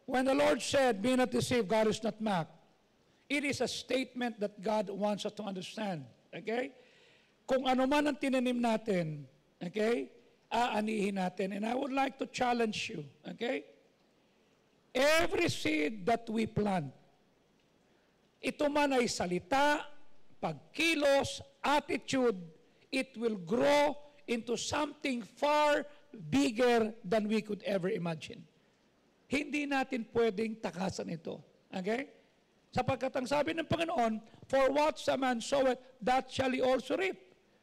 When the Lord said, "Be not deceived, God is not mocked," it is a statement that God wants us to understand. Okay? Kung ano man ang tinanim natin, okay, aanihin natin. And I would like to challenge you, okay? Every seed that we plant, ito man ay salita, pagkilos, attitude, it will grow into something far bigger than we could ever imagine. Hindi natin pwedeng takasan ito. Okay? Sapagkat ang sabi ng Panginoon, "For what a man soweth, that shall he also reap."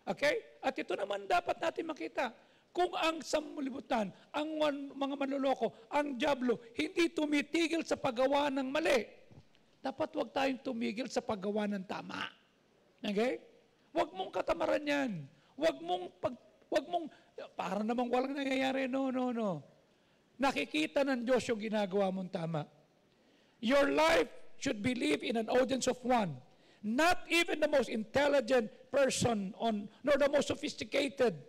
Okay? At ito naman dapat natin makita. Kung ang sanlibutan, ang mga manloloko, ang dyablo, hindi tumitigil sa paggawa ng mali, dapat huwag tayong tumigil sa paggawa ng tama. Okay? Huwag mong katamaran yan. Huwag mong, para namang walang nangyayari. No. Nakikita ng Diyos yung ginagawa mong tama. Your life should be lived in an audience of one. Not even the most intelligent person nor the most sophisticated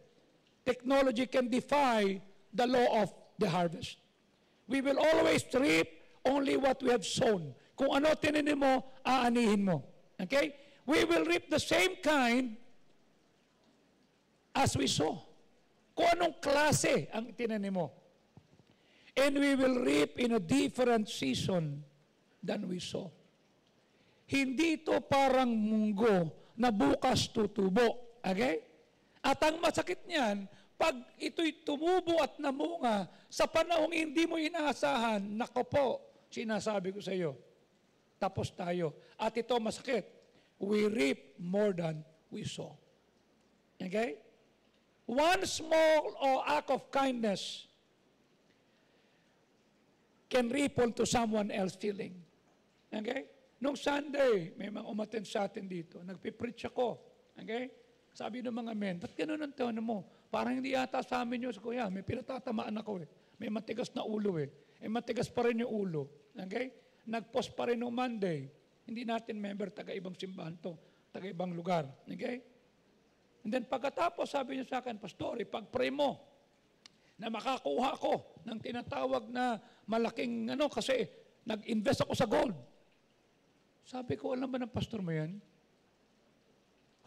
technology can defy the law of the harvest. We will always reap only what we have sown. Kung ano tinanim mo, aanihin mo. Okay? We will reap the same kind as we sow. Kung anong klase ang tinanim mo. And we will reap in a different season than we sow. Hindi ito parang munggo na bukas tutubo. Okay? At ang masakit niyan, pag ito'y tumubo at namunga sa panahong hindi mo inaasahan, nako po, sinasabi ko sa iyo, tapos tayo. At ito masakit. We reap more than we sow. Okay? One small act of kindness can ripple to someone else's feeling. Okay? Nung Sunday, may mga umattend sa atin dito. Nagpipreach ako. Okay? Sabi ng mga men, ba't ganun ang tono mo? Parang hindi yata sa amin yun. Kuya, may pinatatamaan ako eh. May matigas na ulo eh. Matigas pa rin yung ulo. Okay? Nag-post pa rin noong Monday. Hindi natin member, taga-ibang simbahan to. Taga-ibang lugar. Okay? And then pagkatapos, sabi niya sa akin, Pastor, pag-pray mo na makakuha ko ng tinatawag na malaking kasi nag-invest ako sa gold. Sabi ko, alam ba ng pastor mo yan?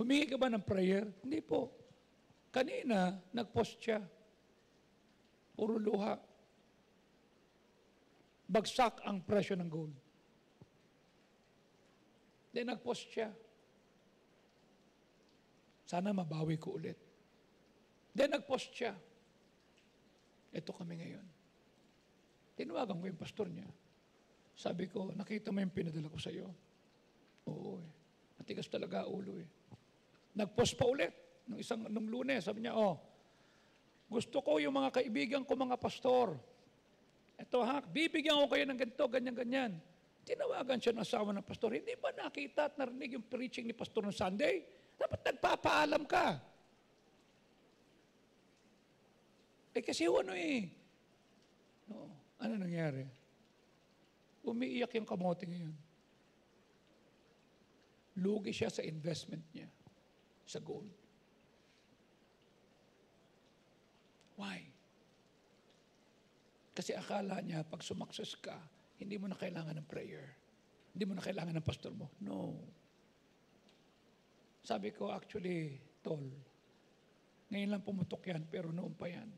Humingi ka ba ng prayer? Hindi po. Kanina, nag-post siya. Puro luha. Bagsak ang presyo ng gold. Then nag-post siya. Sana mabawi ko ulit. Then nag-post siya. Ito kami ngayon. Tinawagan ko yung pastor niya. Sabi ko, nakita mo yung pinadala ko sa iyo? Oo eh. Matigas talaga ulo eh. Nag-post pa ulit. Nung Lunes, sabi niya, gusto ko yung mga kaibigan ko, mga pastor. Ito bibigyan ko kayo ng ganito, ganyan. Tinawagan siya ng asawa ng pastor. Hindi ba nakita at narinig yung preaching ni pastor ng Sunday? Dapat nagpapaalam ka. Kasi ano ano nangyari? Umiiyak yung kamote ngayon. Lugi siya sa investment niya sa gold. Why? Kasi akala niya pag sumakses ka, hindi mo na kailangan ng prayer. Hindi mo na kailangan ng pastor mo. No. Sabi ko, actually, tol, ngayon lang pumutok yan, pero noon pa yan.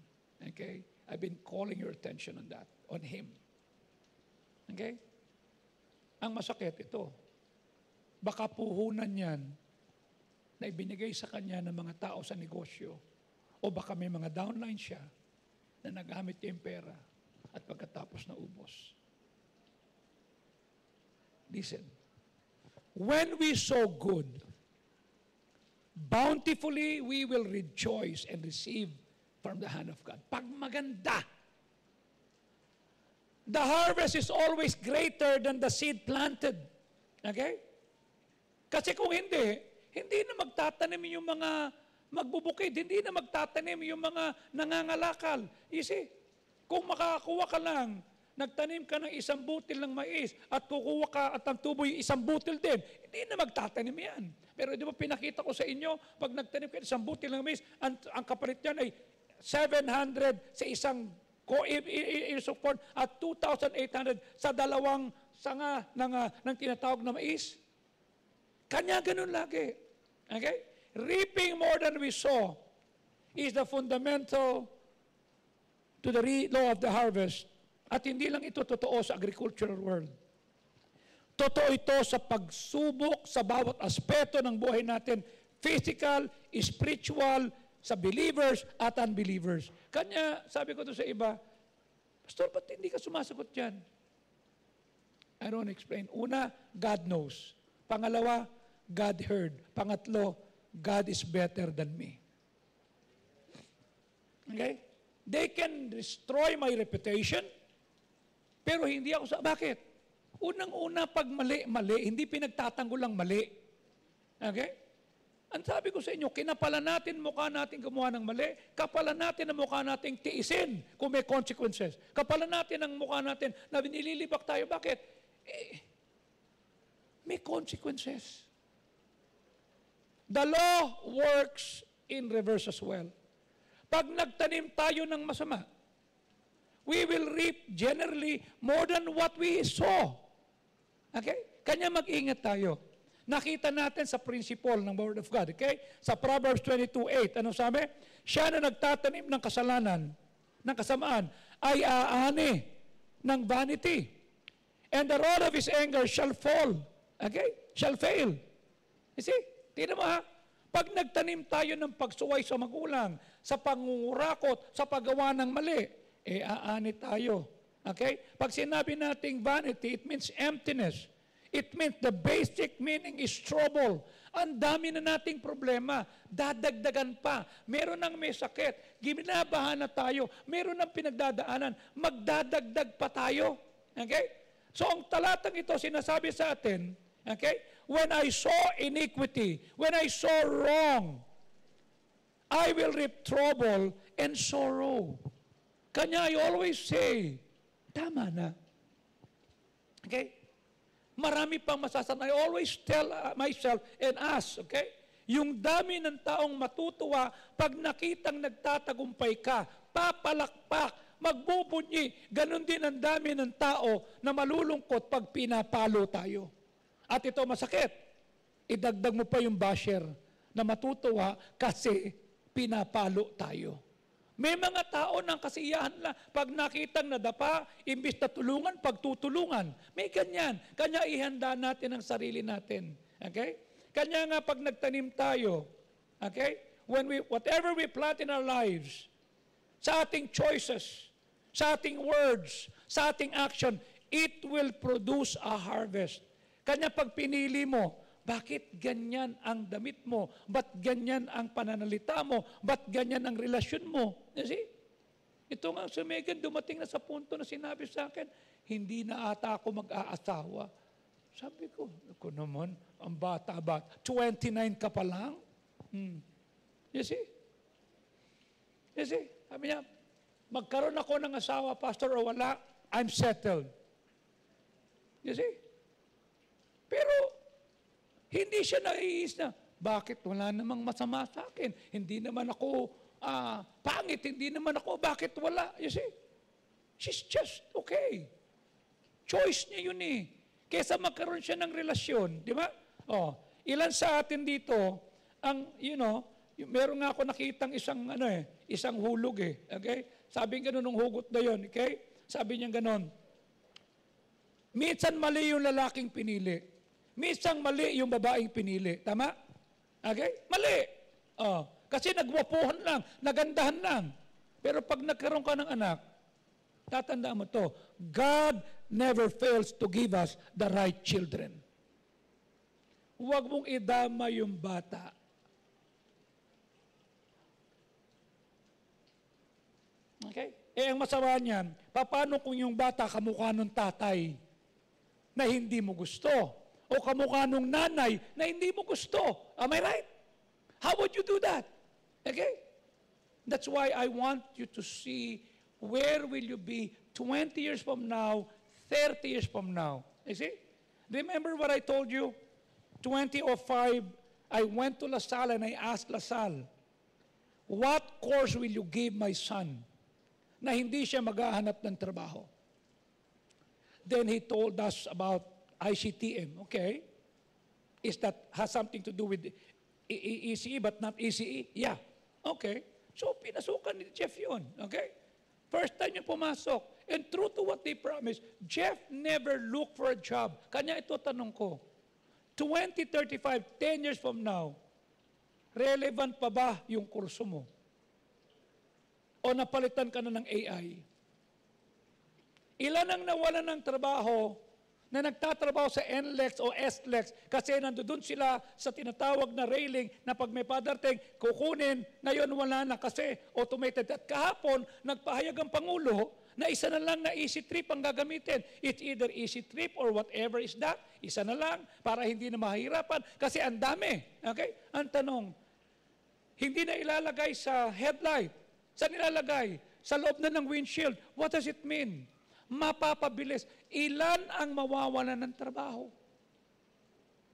Okay? I've been calling your attention on that, on him. Okay? Ang masakit ito, baka puhunan yan na ibinigay sa kanya ng mga tao sa negosyo o baka may mga downline siya na nagamit yung pera at pagkatapos na ubos. Listen, when we sow good, bountifully we will rejoice and receive from the hand of God. Pag maganda, the harvest is always greater than the seed planted. Okay? Kasi kung hindi na magtatanim yung mga magbubukid, hindi na magtatanim yung mga nangangalakal. You see, kung makakakuha ka lang, nagtanim ka ng isang butil ng mais at kukuha ka at ang tubo yung isang butil din, hindi na magtatanim yan. Pero di ba pinakita ko sa inyo, pag nagtanim ka ng isang butil ng mais, ang kapalit yan ay 700 sa isang support at 2,800 sa dalawang sanga ng tinatawag na mais. Kanya ganun lagi. Okay? Reaping more than we sow is the fundamental to the law of the harvest. At hindi lang ito totoo sa agricultural world. Totoo ito sa pagsubok sa bawat aspeto ng buhay natin, physical, spiritual, sa believers at unbelievers. Kanya, sabi ko to sa iba, Pastor, ba't hindi ka sumasagot dyan? I don't explain. Una, God knows. Pangalawa, God heard. Pangatlo, God is better than me. Okay? They can destroy my reputation, pero hindi ako sa... Bakit? Unang-una, pag mali, hindi pinagtatanggol lang mali. Okay? Ang sabi ko sa inyo, kinapalan natin mukha natin gumawa ng mali, kapalan natin ang mukha natin tiisin kung may consequences. Kapalan natin ang mukha natin na nililibak tayo. Bakit? May consequences. The law works in reverse as well. Pag nagtanim tayo ng masama, we will reap generally more than what we sow. Okay? Kanya mag-ingat tayo. Nakita natin sa principle ng Word of God, okay? Sa Proverbs 22:8, ano sabi? Siya na nagtatanim ng kasalanan, ng kasamaan, ay aani ng vanity. And the rod of his anger shall fall. Okay? Shall fail. You see? Tingnan mo ha? Pag nagtanim tayo ng pagsuway sa magulang, sa pangungurakot, sa paggawa ng mali, aani tayo. Okay? Pag sinabi nating vanity, it means emptiness. It means the basic meaning is trouble. Ang dami na nating problema. Dadagdagan pa. Meron nang may sakit. Ginabahan na tayo. Meron nang pinagdadaanan. Magdadagdag pa tayo. Okay? So ang talatang ito sinasabi sa atin, okay? When I saw iniquity, when I saw wrong, I will reap trouble and sorrow. Kanya I always say, tama na. Okay? Marami pang masasabi. I always tell myself and us, okay? Yung dami ng taong matutuwa pag nakitang nagtatagumpay ka, papalakpak, magbubunyi. Ganon din ang dami ng tao na malulungkot pag pinapalo tayo. At ito masakit. Idagdag mo pa yung basher na matutuwa kasi pinapalo tayo. May mga tao ng kasiyahan lang, pag nakitang nadapa, imbis na tulungan, pagtutulungan. May ganyan. Kanya ihanda natin ang sarili natin. Okay? Kanya nga pag nagtanim tayo, okay? Whatever we plant in our lives, sa ating choices, sa ating words, sa ating action, it will produce a harvest. Kanya pag pinili mo, bakit ganyan ang damit mo? Ba't ganyan ang pananalita mo? Ba't ganyan ang relasyon mo? You see? Ito nga si Megan, dumating na sa punto na sinabi sa akin, hindi na ata ako mag-aasawa. Sabi ko, ako naman, ang bata-bata, 29 ka pa lang? You see? You see? Sabi niya, magkaroon ako ng asawa, pastor, o wala, I'm settled. You see? Pero, hindi siya naiis na, bakit wala namang masama sa akin? Hindi naman ako pangit, hindi naman ako, bakit wala? You see? She's just okay. Choice niya yun eh. Kesa magkaroon siya ng relasyon, di ba? Oh, ilan sa atin dito, ang, meron nga ako nakitang isang hulog eh. Okay? Sabi nga ng hugot na yun, okay? Sabi niya ganon, minsan mali yung lalaking pinili. Minsan mali yung babaeng pinili. Tama? Okay? Mali. Oh, kasi nagwapuhan lang, nagandahan lang. Pero pag nagkaroon ka ng anak, tatandaan mo to, God never fails to give us the right children. Huwag mong idama yung bata. Okay? Ang masama niyan, paano kung yung bata kamukha ng tatay na hindi mo gusto? O kamukha nung nanay na hindi mo gusto. Am I right? How would you do that? Okay? That's why I want you to see where will you be 20 years from now, 30 years from now. You see? Remember what I told you? 2005, I went to LaSalle and I asked LaSalle, what course will you give my son? na hindi siya maghahanap ng trabaho. Then he told us about ICTM, okay? Is that has something to do with ECE but not ECE? Yeah. Okay. So, pinasukan ni Jeff yun. Okay? First time niya pumasok. And true to what they promised, Jeff never looked for a job. Kanya ito tanong ko, 2035, 10 years from now, relevant pa ba yung kurso mo? O napalitan ka na ng AI? Ilan ang nawalan ng trabaho na nagtatrabaho sa NLEX o SLEX kasi nandoon sila sa tinatawag na railing na pag may padarting, kukunin, ngayon wala na kasi automated. At kahapon, nagpahayag ang Pangulo na isa na lang na easy trip ang gagamitin. It's either easy trip or whatever is that. Isa na lang para hindi na mahirapan kasi ang dami. Okay? Ang tanong, hindi na ilalagay sa headlight. Saan ilalagay? Sa loob na ng windshield. What does it mean? Mapapabilis. Ilan ang mawawalan ng trabaho?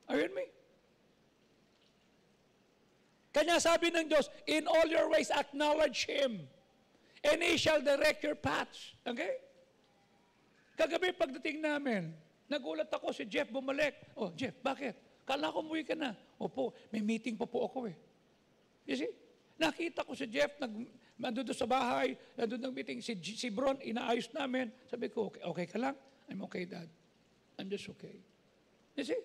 Are you with me? Kanya sabi ng Diyos, in all your ways acknowledge Him, and He shall direct your paths. Okay? Kagabi pagdating namin, nagulat ako si Jeff bumalik. Oh, Jeff, bakit? Kala ko umuwi ka na. Opo, may meeting pa po ako eh. You see? Nakita ko si Jeff, nandun sa bahay, nandun ng meeting, si Bron, inaayos namin. Sabi ko, okay ka lang? I'm okay, Dad. I'm just okay. You see?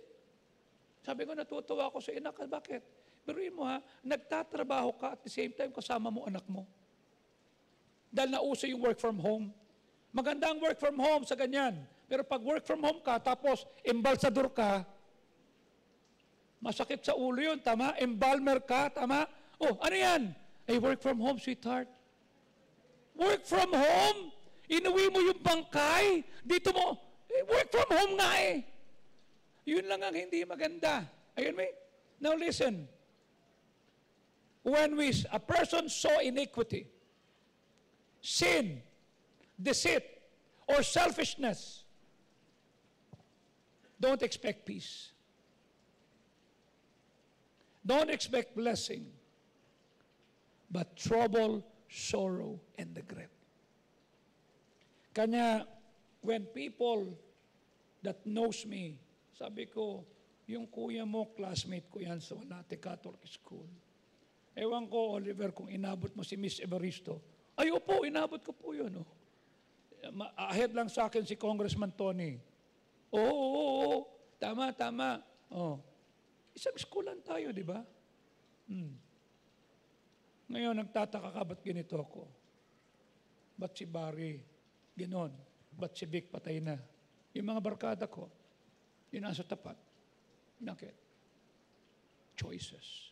Sabi ko, natutuwa ako sa ina ka. Bakit? Biruin mo ha, nagtatrabaho ka at the same time kasama mo anak mo. Dahil nauso yung work from home. Maganda ang work from home sa ganyan. Pero pag work from home ka, tapos embalsador ka, masakit sa ulo yun, tama? Embalmer ka, tama? Oh, ano yan? Ay, work from home, sweetheart. Work from home? Inuwi mo yung bangkay? Dito mo, work from home nga eh. Yun lang ang hindi maganda. Ayun mo. Now listen. When a person saw iniquity, sin, deceit, or selfishness, don't expect peace. Don't expect blessing. But trouble, sorrow, and regret. Kanya, when people that knows me, sabi ko, yung kuya mo, classmate ko yan sa Wanate Catholic School. Ewan ko, Oliver, kung inabot mo si Miss Evaristo. Ay, opo, inabot ko po yun. Oh. Ahead lang sa akin si Congressman Tony. Oo. Tama. Oh. Isang schoolan tayo, di ba? Ngayon, nagtataka ka, ba't ganito ako? Ba't si Barry? Ganon. Ba't si Vic patay na? Yung mga barkada ko, yun nasa tapat. Bakit? Choices.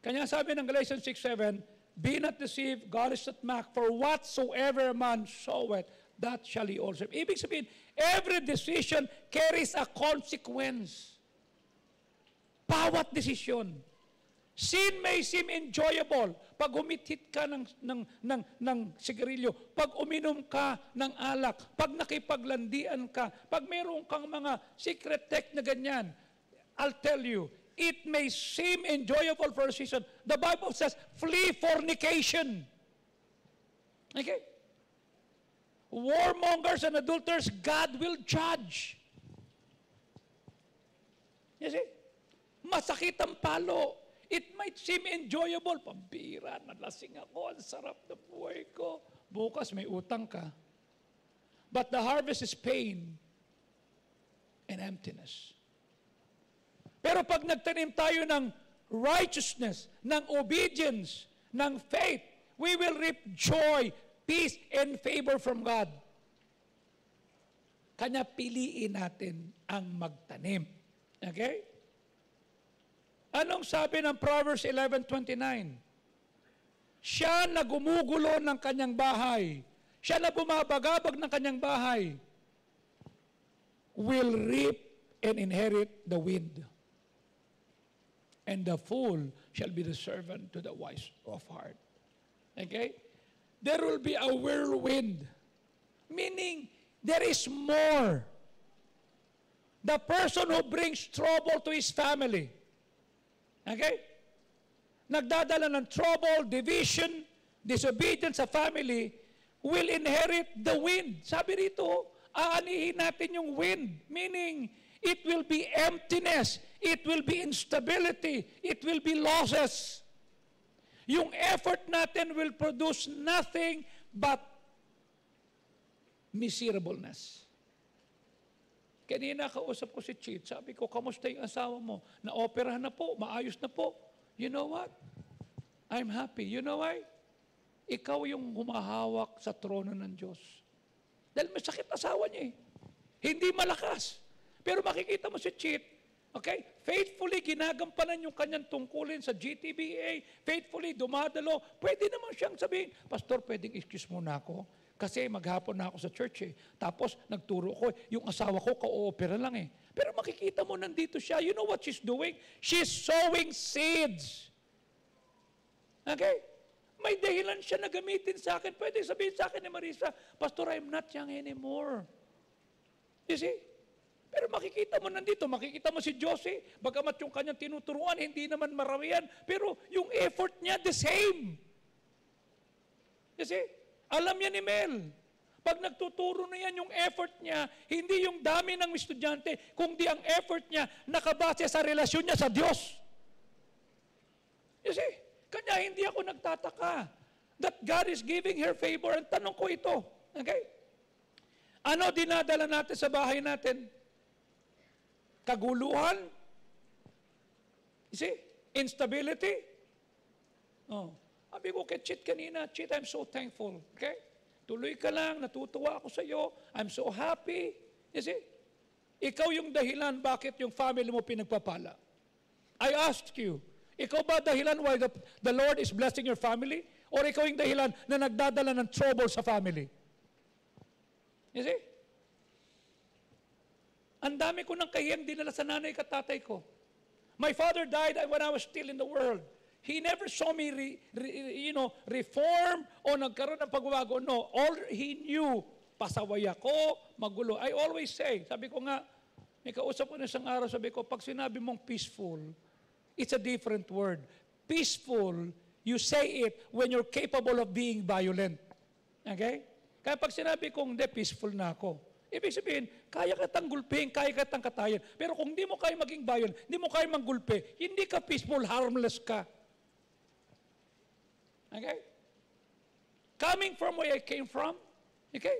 Kanya sabi ng Galatians 6:7, be not deceived, God is not mocked, for whatsoever man soweth, that shall he also. Ibig sabihin, every decision carries a consequence. Bawat desisyon. Sin may seem enjoyable pag humithit ka ng sigarilyo, pag uminom ka ng alak, pag nakipaglandian ka, pag mayroon kang mga secret tech na ganyan. I'll tell you, it may seem enjoyable for a season. The Bible says, flee fornication. Okay? Warmongers and adulterers, God will judge. You see? Masakit ang palo. It might seem enjoyable. Pambira, nalasing ako. Ang sarap na buhay ko. Bukas may utang ka. But the harvest is pain and emptiness. Pero pag nagtanim tayo ng righteousness, ng obedience, ng faith, we will reap joy, peace, and favor from God. Kanya piliin natin ang magtanim. Okay? Anong sabi ng Proverbs 11:29? Siya na gumugulo ng kanyang bahay, siya na bumabagabag ng kanyang bahay, will reap and inherit the wind. And the fool shall be the servant to the wise of heart. Okay? There will be a whirlwind. Meaning, there is more. The person who brings trouble to his family, Okay? Nagdadala ng trouble, division, disobedience sa family, will inherit the wind. Sabi rito, aanihin natin yung wind. Meaning, it will be emptiness. It will be instability. It will be losses. Yung effort natin will produce nothing but miserableness. Kanina kausap ko si Chit, sabi ko, kamusta yung asawa mo? Na-operahan na po, maayos na po. You know what? I'm happy. You know why? Ikaw yung humahawak sa trono ng Diyos. Dahil masakit asawa niya eh. Hindi malakas. Pero makikita mo si Chit, okay? Faithfully ginagampanan yung kanyang tungkulin sa GTBA. Faithfully dumadalo. Pwede naman siyang sabihin, Pastor, pwedeng excuse muna ako. Kasi maghapon na ako sa church eh. Tapos nagturo ko, yung asawa ko ka-opera lang eh. Pero makikita mo nandito siya. You know what she's doing? She's sowing seeds. Okay? May dahilan siya na gamitin sa akin. Pwede sabihin sa akin ni Marisa, Pastor, I'm not young anymore. You see? Pero makikita mo nandito, makikita mo si Josie, bagamat yung kanyang tinuturuan, hindi naman marawian, pero yung effort niya, the same. You see? Alam niya ni Mel, pag nagtuturo na yan, yung effort niya, hindi yung dami ng estudyante, kundi ang effort niya nakabase sa relasyon niya sa Diyos. You see? Kanya hindi ako nagtataka that God is giving her favor. Ang tanong ko ito, okay? Ano dinadala natin sa bahay natin? Kaguluhan? You see? Instability? Oh. Sabi ko kay Chit kanina, Chit, I'm so thankful. Okay? Tuloy ka lang, natutuwa ako sa iyo. I'm so happy. You see? Ikaw yung dahilan bakit yung family mo pinagpapala. I asked you, ikaw ba dahilan why the Lord is blessing your family? Or ikaw yung dahilan na nagdadala ng trouble sa family? You see? Ang dami ko ng kahiyang dinala sa nanay at tatay ko. My father died when I was still in the world. He never saw me, reform o nagkaroon ng pagbabago. No, all he knew, pasaway ako, magulo. I always say, sabi ko nga, may kausap ko na isang araw, sabi ko, pag sinabi mong peaceful, it's a different word. Peaceful, you say it when you're capable of being violent. Okay? Kaya pag sinabi kong, hindi, peaceful na ako. Ibig sabihin, kaya kitang gulpihin, kaya kitang katayan. Pero kung hindi mo kaya maging violent, hindi mo kaya manggulpi, hindi ka peaceful, harmless ka. Okay? Coming from where I came from, okay?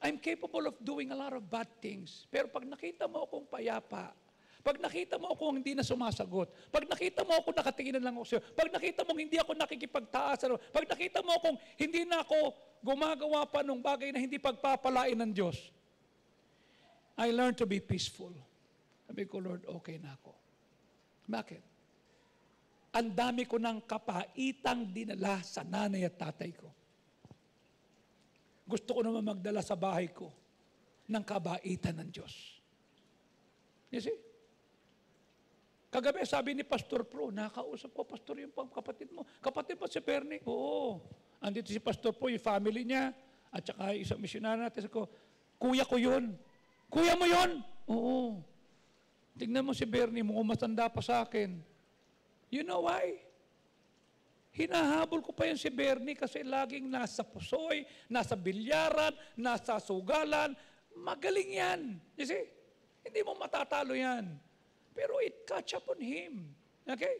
I'm capable of doing a lot of bad things. Pero pag nakita mo akong payapa, pag nakita mo akong hindi na sumasagot, pag nakita mo akong nakatingin lang ako sa'yo, pag nakita mo hindi ako nakikipagtaas, pag nakita mo akong hindi na ako gumagawa pa ng bagay na hindi pagpapalain ng Diyos, I learned to be peaceful. Sabi ko, Lord, okay na ako. Bakit? Ang dami ko ng kapaitang dinala sa nanay at tatay ko. Gusto ko naman magdala sa bahay ko ng kabaitan ng Diyos. You see? Kagabi, sabi ni Pastor Pro, nakausap ko, Pastor, yung kapatid mo. Kapatid mo si Bernie? Oo. Andito si Pastor Pro, yung family niya, at saka isang missionary natin. Sabi ko, kuya ko yun. Kuya mo yun? Oo. Tignan mo si Bernie, mukhang matanda pa sa akin. You know why? Hinahabol ko pa yan si Bernie kasi laging nasa pusoy, nasa bilyaran, nasa sugalan. Magaling yan. You see? Hindi mo matatalo yan. Pero it catch up on him. Okay?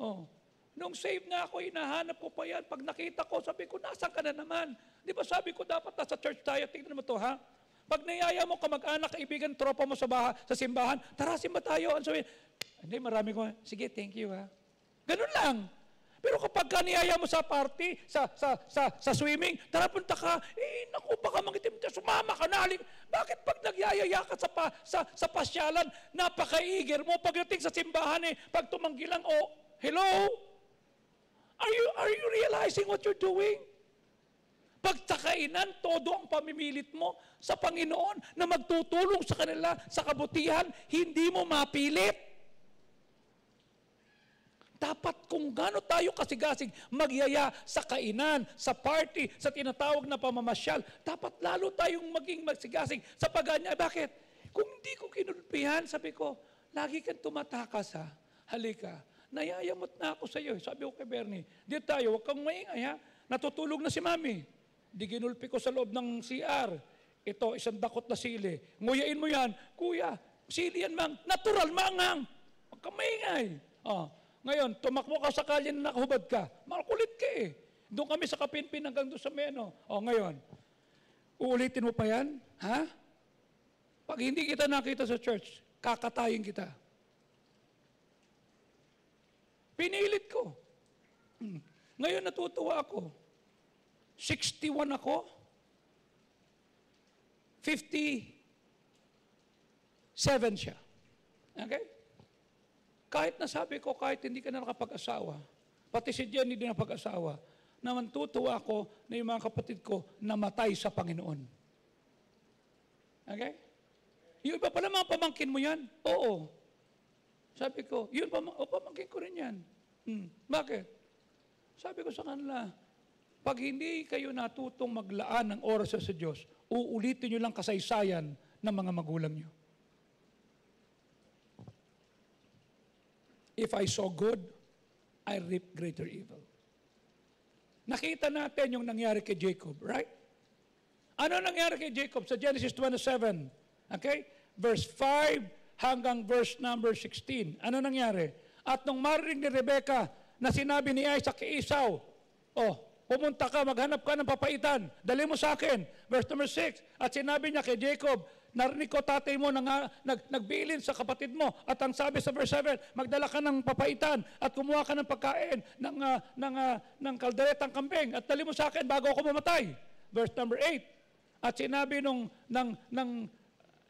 Oh. Nung save na ako, hinahanap ko pa yan. Pag nakita ko, sabi ko, nasaan ka na naman? Di ba sabi ko, dapat nasa church tayo. Tingnan mo to, ha? Pag niyaya mo, kamag-anak, kaibigan, tropa mo sa simbahan, tara, simba tayo. Ang sabihin, hindi, marami ko, sige, thank you, ha? Ganun lang. Pero kapag niyaya mo sa party, sa swimming, tara, punta ka, naku, baka mangitim ka, sumama ka na. Bakit pag nagyayaya ka sa pasyalan, napaka-eager mo, pagdating sa simbahan, pag tumanggi lang, hello? Are you realizing what you're doing? Pagtakainan, todo ang pamimilit mo sa Panginoon na magtutulong sa kanila sa kabutihan, hindi mo mapilit. Dapat kung gaano tayo kasigasig magyaya sa kainan, sa party, sa tinatawag na pamamasyal, dapat lalo tayong maging magsigasig sa paganya. Bakit? Kung hindi ko kinulpihan, sabi ko, lagi kang tumatakas ha. halika. Nayayamot na ako sa iyo. Sabi ko kay Bernie, di tayo, huwag kang maingay ha. Natutulog na si Mami. Di ginulpi ko sa loob ng CR. Ito, isang dakot na sili. Nguyain mo yan. Kuya, sili yan mang. Natural, mangang. Huwag kang maingay. Ngayon, tumakbo ka sa kalye na nakahubad ka. Makulit ka eh. Doon kami sa Kapinpin hanggang doon sa Meno. Ngayon, uulitin mo pa yan? Ha? Pag hindi kita nakita sa church, kakatayin kita. Pinilit ko. Ngayon natutuwa ako. 61 ako. 57 siya. Okay? Kahit nasabi ko, kahit hindi ka na nakapag-asawa, pati si Jenny din napag-asawa, naman tutuwa ako na yung mga kapatid ko namatay sa Panginoon. Okay? Yung iba pala mga pamangkin mo yan? Oo. Sabi ko, yun pamangkin ko rin yan. Bakit? Sabi ko sa kanila, pag hindi kayo natutong maglaan ng oras sa Diyos, uulitin nyo lang kasaysayan ng mga magulang nyo. If I saw good, I reap greater evil. Nakita natin yung nangyari kay Jacob, right? Ano nangyari kay Jacob sa Genesis 27? Okay? Verse 5 hanggang verse number 16. Ano nangyari? At nung marinig ni Rebecca na sinabi ni Isaac kay Esau, pumunta ka, maghanap ka ng papaitan, dali mo sa akin. Verse number 6, at sinabi niya kay Jacob, narinig ko tatay mo nagbilin sa kapatid mo. At ang sabi sa verse 7, magdala ka ng papaitan at kumuha ka ng pagkain ng kalderetang kambing at dali mo sa akin bago ako mamatay. Verse number 8, at sinabi ng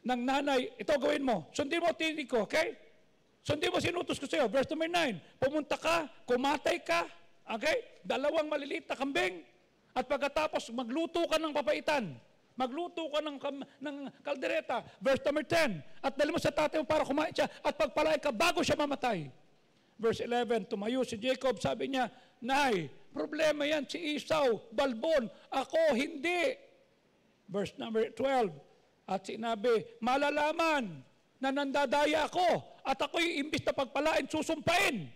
nanay, ito gawin mo, sundin mo tinig ko, okay? Sundin mo sinutos ko sa iyo. Verse number 9, pumunta ka, kumatay ka, okay? 2 maliliit na kambing at pagkatapos magluto ka ng papaitan. Magluto ka ng kaldereta. Verse number 10, at dali mo sa tatay mo para kumain siya at pagpalain ka bago siya mamatay. Verse 11, tumayo si Jacob, sabi niya, Nay, problema yan si Esau, balbon, ako hindi. Verse number 12, at sinabi, malalaman na nandadaya ako at ako'y imbis na pagpalain, susumpain.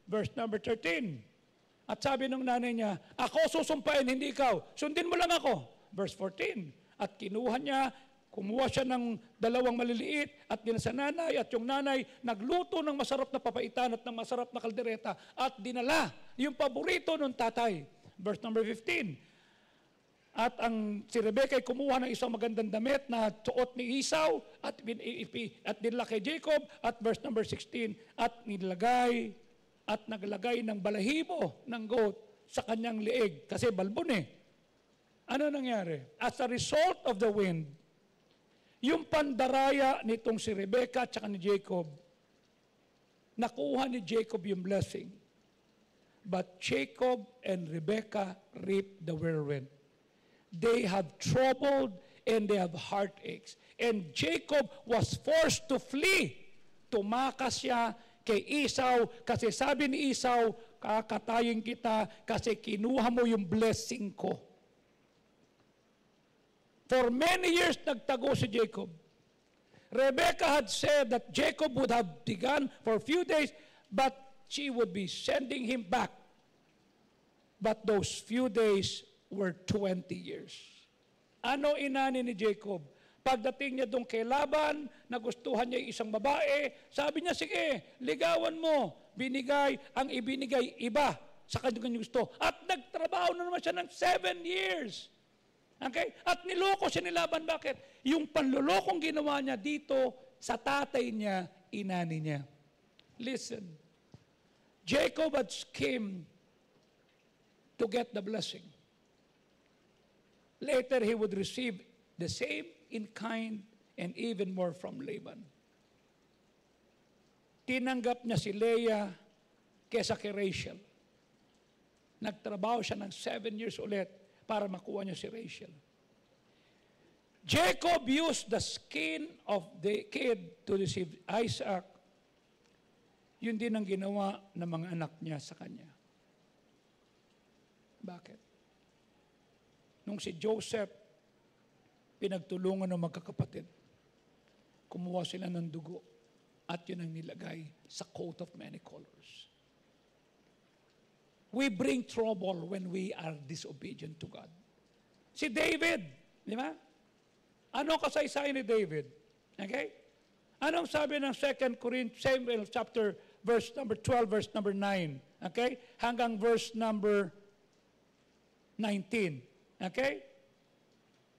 Verse number 13, at sabi ng nanay niya, ako susumpain, hindi ikaw. Sundin mo lang ako. Verse 14, at kumuha siya ng 2 maliliit at din sa nanay at yung nanay nagluto ng masarap na papaitan at ng masarap na kaldereta at dinala yung paborito ng tatay. Verse number 15, at si Rebecca ay kumuha ng isang magandang damit na suot ni Esau at dinala kay Jacob at verse number 16, at naglagay ng balahibo ng goat sa kanyang liig kasi balbon eh. Ano nangyari? As a result of the wind, yung pandaraya nitong si Rebecca at saka ni Jacob, nakuha ni Jacob yung blessing. But Jacob and Rebecca reaped the whirlwind. They have troubled and they have heartaches. And Jacob was forced to flee. Tumakas siya kay Esau kasi sabi ni Esau, kakatayin kita kasi kinuha mo yung blessing ko. For many years, nagtago si Jacob. Rebecca had said that Jacob would have begun for a few days, but she would be sending him back. But those few days were 20 years. Ano inani ni Jacob? Pagdating niya doon kay Laban, nagustuhan niya yung isang babae, sabi niya, sige, ligawan mo. Binigay, ang ibinigay, iba sa kanyang gusto. At nagtrabaho na naman siya ng 7 years. Okay? At niloko siya ni Laban. Bakit? Yung panlulokong ginawa niya dito sa tatay niya, inani niya. Listen. Jacob had schemed to get the blessing. Later, he would receive the same in kind and even more from Laban. Tinanggap niya si Leah kesa kay Rachel. Nagtrabaho siya ng 7 years ulit para makuha niya si Rachel. Jacob used the skin of the kid to receive Isaac. Yun din ang ginawa ng mga anak niya sa kanya. Bakit? Nung si Joseph, pinagtulungan ng magkakapatid. Kumuha sila ng dugo. at yun ang nilagay sa coat of many colors. We bring trouble when we are disobedient to God. Si David, di ba? Ano kasaysayan ni David? Okay? Anong sabi ng 2 Corinthians, Samuel chapter, verse number 12, verse number 9? Okay? Hanggang verse number 19. Okay?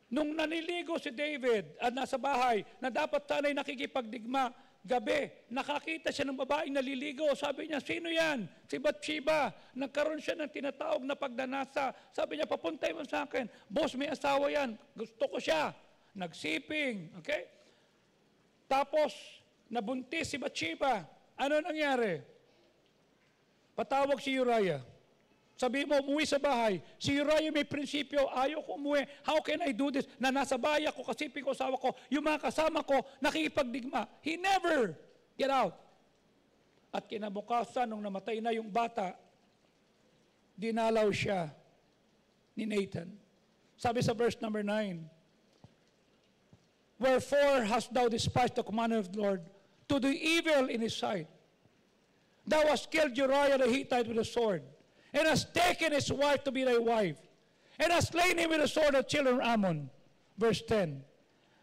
Nung naniligo si David at nasa bahay na dapat sana'y nakikipagdigma, gabi, nakakita siya ng babaeng naliligo. Sabi niya, sino yan? Si Bathsheba. Nagkaroon siya ng tinatawag na pagdanasa. Sabi niya, papuntay mo sa akin. Boss, may asawa yan. Gusto ko siya. Nagsiping. Okay? Tapos, nabuntis si Bathsheba. Ano nangyari? Patawag si Uriah. Sabi mo, umuwi sa bahay. Si Uriah may prinsipyo, ayaw ko umuwi. How can I do this? Na nasa bahay ako, kasipin ko, asawa ko, yung mga kasama ko, nakikipagdigma. He never get out. At kinabukasan, nung namatay na yung bata, dinalaw siya ni Nathan. Sabi sa verse number 9, wherefore hast thou despised the commandment of the Lord to do evil in his sight? Thou hast killed Uriah the Hittite with a sword, and hast taken his wife to be thy wife, and hast slain him with the sword of children of Ammon. Verse 10,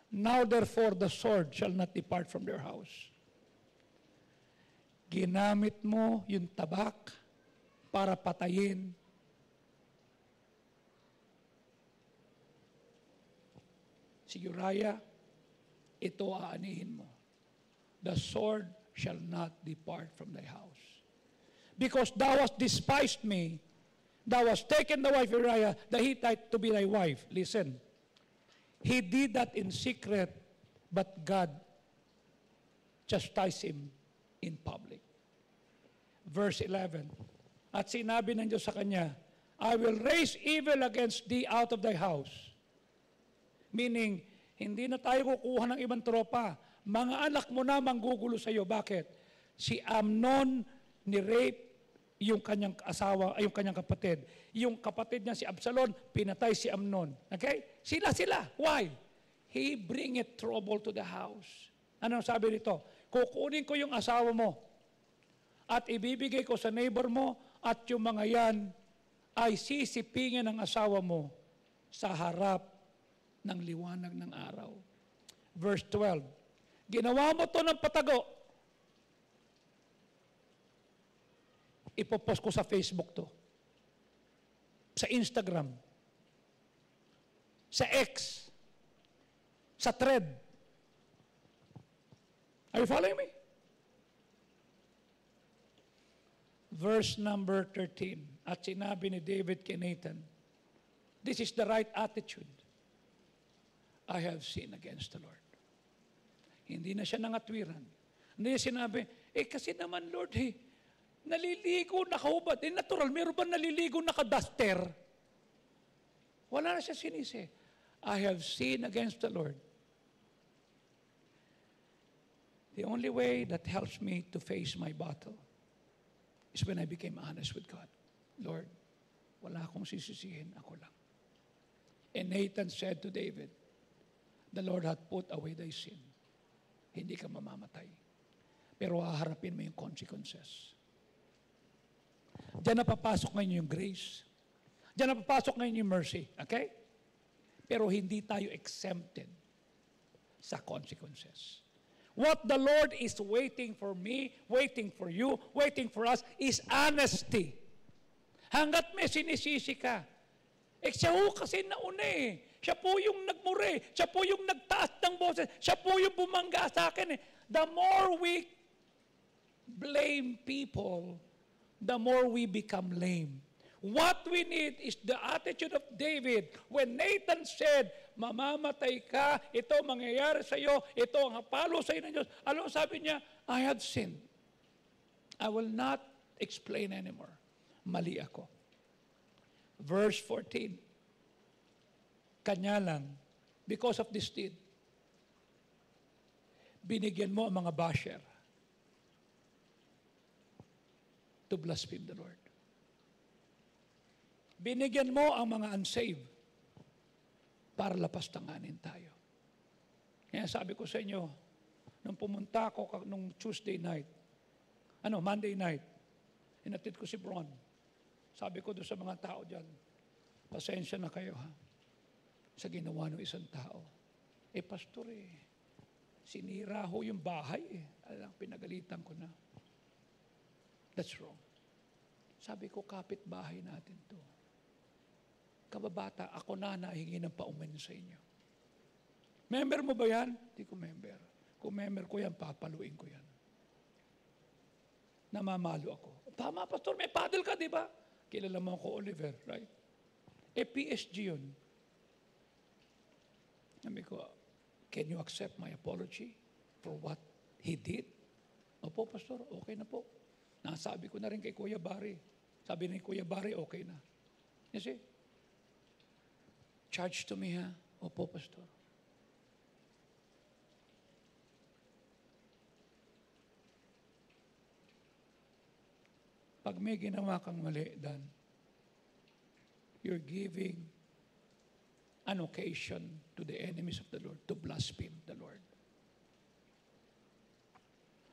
now therefore the sword shall not depart from their house. Ginamit mo yung tabak para patayin si Uriah, ito aanihin mo. The sword shall not depart from thy house. Because thou hast despised me, thou hast taken the wife of Uriah the Hittite to be thy wife. Listen, he did that in secret, but God chastised him in public. Verse 11, at sinabi ng Diyos sa kanya, I will raise evil against thee out of thy house. Meaning, hindi na tayo kukuha ng ibang tropa. Mga anak mo na manggugulo sa iyo. Bakit? Si Amnon ni-rape yung kanyang asawa, yung kanyang kapatid. Yung kapatid niya si Absalom, pinatay si Amnon. Okay? Sila. Why? He bringeth trouble to the house. Ano sabi nito? Kukunin ko yung asawa mo at ibibigay ko sa neighbor mo at yung mga yan ay sisipingin ng asawa mo sa harap ng liwanag ng araw. Verse 12, ginawa mo to ng patago. Ipopost ko sa Facebook to. Sa Instagram. Sa X. Sa Thread. Are you following me? Verse number 13. At sinabi ni David kay Nathan, this is the right attitude. I have sinned against the Lord. Hindi na siya nangatwiran. Hindi niya sinabi, kasi naman Lord, naliligo, nakahubad. Natural, meron ba naliligo, nakaduster? Wala na siya sinisi. I have sinned against the Lord. The only way that helps me to face my battle is when I became honest with God. Lord, wala akong sisisihin, ako lang. And Nathan said to David, the Lord hath put away thy sin. Hindi ka mamamatay. Pero haharapin mo yung consequences. Diyan na papasok ngayon yung grace. Diyan na papasok ngayon yung mercy. Okay? Pero hindi tayo exempted sa consequences. What the Lord is waiting for me, waiting for you, waiting for us is honesty. Hanggat may sinisisi ka. Siya ho kasi nauna eh. Siya po yung nagmure. Siya po yung nagtaas ng boses. Siya po yung bumangga sa akin eh. The more we blame people, the more we become lame. What we need is the attitude of David. When Nathan said, mamamatay ka, ito mangyayari sa iyo, ito ang hapalo sa iyo ng Diyos. Alam mo sabi niya, I have sinned. I will not explain anymore. Mali ako. Verse 14. Kanya lang, because of this deed, binigyan mo ang mga basher to blaspheme the Lord. Binigyan mo ang mga unsaved para lapastanganin tayo. Kaya sabi ko sa inyo, nung pumunta ako nung Monday night, inatid ko si Bron. Sabi ko doon sa mga tao dyan, pasensya na kayo ha, sa ginawa ng isang tao. Pastor sinira ho yung bahay Alang, pinagalitan ko na. That's wrong. Sabi ko, kapit-bahay natin to. Kababata, ako na nahingi ng paumin sa inyo. Member mo ba yan? Hindi ko member. Kung member ko yan, papaluin ko yan. Namamalo ako. Tama, Pastor, may paddle ka, di ba? Kilala mo ako, Oliver, right? PSG yun. Sabi ko, can you accept my apology for what he did? Opo, Pastor, okay na po. Nasabi ko na rin kay Kuya Barry. Sabi ni Kuya Barry, okay na. You see? Charge to me, ha? Opo, Pastor. Pag may ginawa kang mali, Dan, you're giving an occasion to the enemies of the Lord to blaspheme the Lord.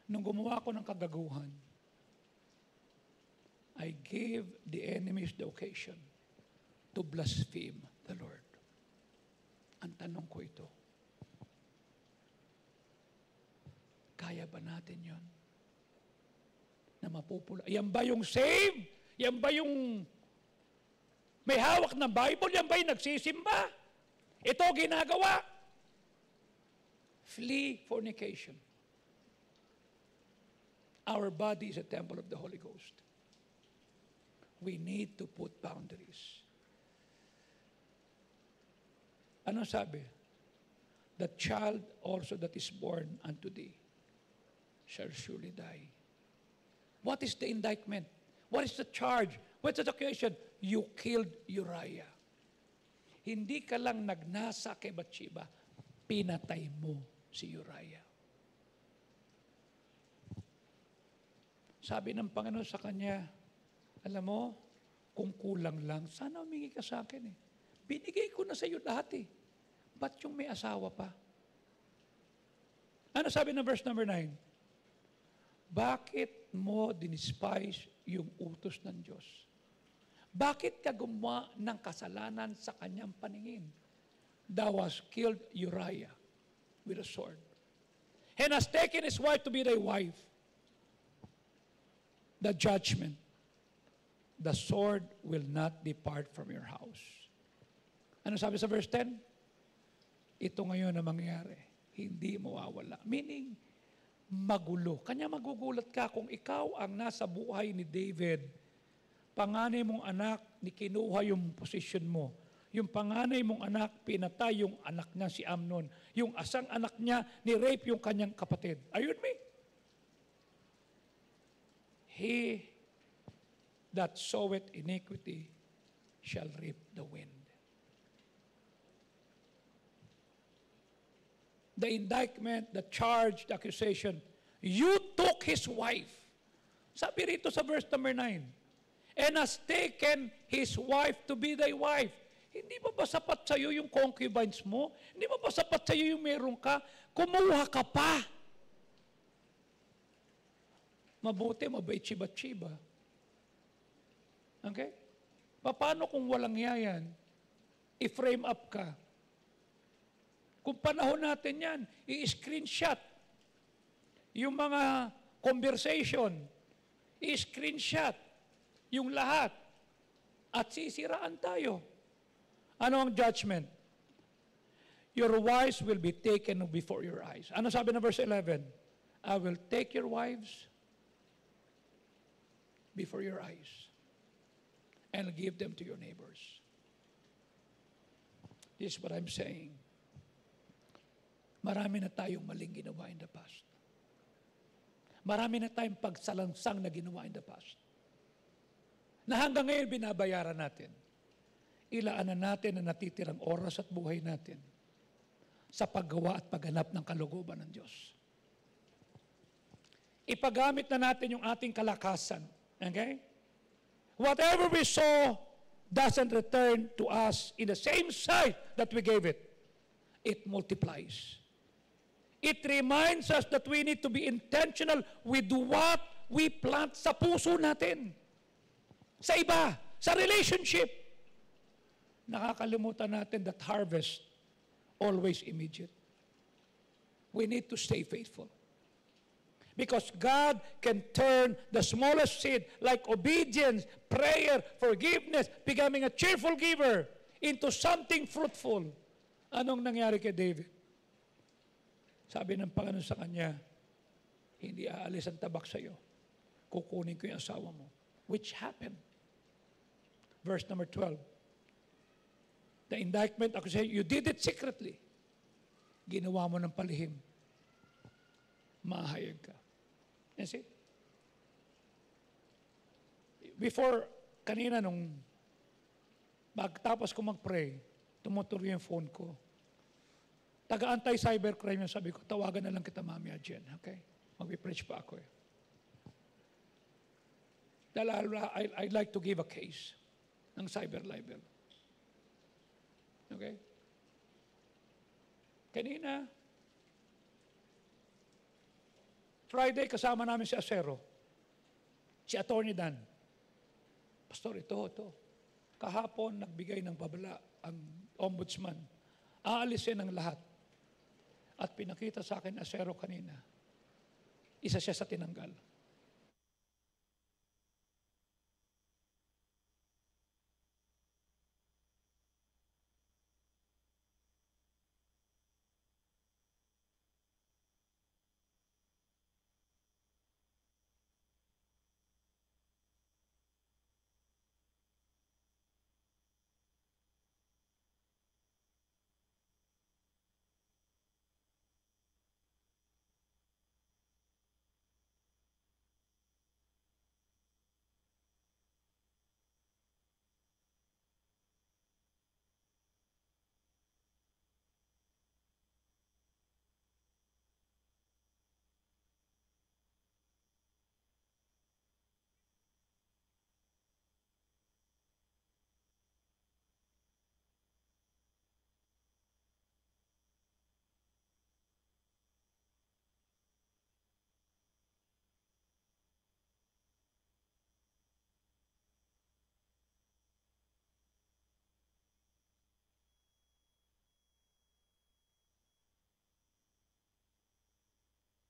Nung gumawa ko ng kagaguhan, I gave the enemies the occasion to blaspheme the Lord. Ang tanong ko ito, kaya ba natin yon? Na mapupula. Yan ba yung save? Yan ba yung may hawak na Bible? Yan ba yung nagsisimba? Ito ginagawa. Flee fornication. Our body is a temple of the Holy Ghost. We need to put boundaries. Ano sabi? The child also that is born unto thee shall surely die. What is the indictment? What is the charge? What's the occasion? You killed Uriah. Hindi ka lang nagnasa kay Bathsheba, pinatay mo si Uriah. Sabi ng Panginoon sa kanya, alam mo, kung kulang lang, sana humingi ka sa akin Binigay ko na sa iyo lahat Ba't yung may asawa pa? Ano sabi ng verse number 9? Bakit mo dinispise yung utos ng Diyos? Bakit ka gumawa ng kasalanan sa kanyang paningin? Thou hast killed Uriah with a sword, and has taken his wife to be thy wife. The judgment, the sword will not depart from your house. Ano sabi sa verse 10? Ito ngayon na mangyayari, hindi mawawala. Meaning, magulo. Kanya magugulat ka kung ikaw ang nasa buhay ni David, panganay mong anak, ni kinuha yung posisyon mo. Yung panganay mong anak, pinatay yung anak niya si Amnon. Yung asang anak niya, ni-rape yung kanyang kapatid. Are you with me? He that soweth iniquity shall reap the wind. The indictment, the charge, the accusation, you took his wife. Sabi rito sa verse number 9, and has taken his wife to be thy wife. Hindi ba sapat sa iyo yung concubines mo? Hindi ba sapat sa iyo yung meron ka? Kumuha ka pa. Mabuti, mabait si Bathsheba. Okay? Paano kung walang yayan? I-frame up ka. Kung panahon natin yan, i-screenshot yung mga conversation, i-screenshot yung lahat, at sisiraan tayo. Ano ang judgment? Your wives will be taken before your eyes. Ano sabi na verse 11? I will take your wives before your eyes and give them to your neighbors. This is what I'm saying. Marami na tayong maling ginawa in the past. Marami na tayong pagsalangsang na ginawa in the past. Na hanggang ngayon binabayaran natin. Ilaanan natin ang natitirang oras at buhay natin sa paggawa at pagganap ng kalooban ng Diyos. Ipagamit na natin yung ating kalakasan. Okay? Whatever we sow doesn't return to us in the same sight that we gave it. It multiplies. It reminds us that we need to be intentional with what we plant sa puso natin. Sa iba, sa relationship. Nakakalimutan natin that harvest always immediate. We need to stay faithful. Because God can turn the smallest seed like obedience, prayer, forgiveness, becoming a cheerful giver into something fruitful. Anong nangyari kay David? Sabi ng Panginoon sa kanya, hindi aalis ang tabak sa iyo. Kukunin ko yung asawa mo. Which happened. Verse number 12. The indictment, ako say, you did it secretly. Ginawa mo ng palihim. Mahayag ka. You see? Before, kanina nung pagtapos ko mag-pray, tumutuloy yung phone ko. Taga-anti-cybercrime yung sabi ko, tawagan na lang kita mamaya dyan. Okay? Mag-preach pa ako eh. Dahil I'd like to give a case ng cyber libel. Okay? Kanina, Friday, kasama namin si Acero, si Attorney Dan. Pastor, ito. Kahapon, nagbigay ng babala ang ombudsman. Aalisin ang lahat. At pinakita sa akin, Acero kanina, isa siya sa tinanggal.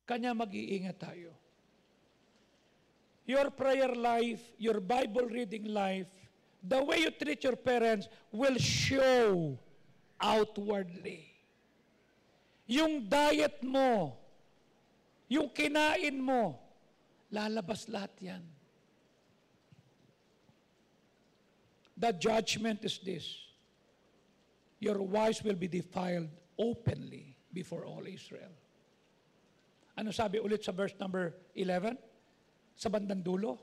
Kanya mag-iingat tayo. Your prayer life, your Bible reading life, the way you treat your parents will show outwardly. Yung diet mo, yung kinain mo, lalabas lahat yan. The judgment is this. Your wives will be defiled openly before all Israel. Ano sabi ulit sa verse number 11? Sa bandang dulo?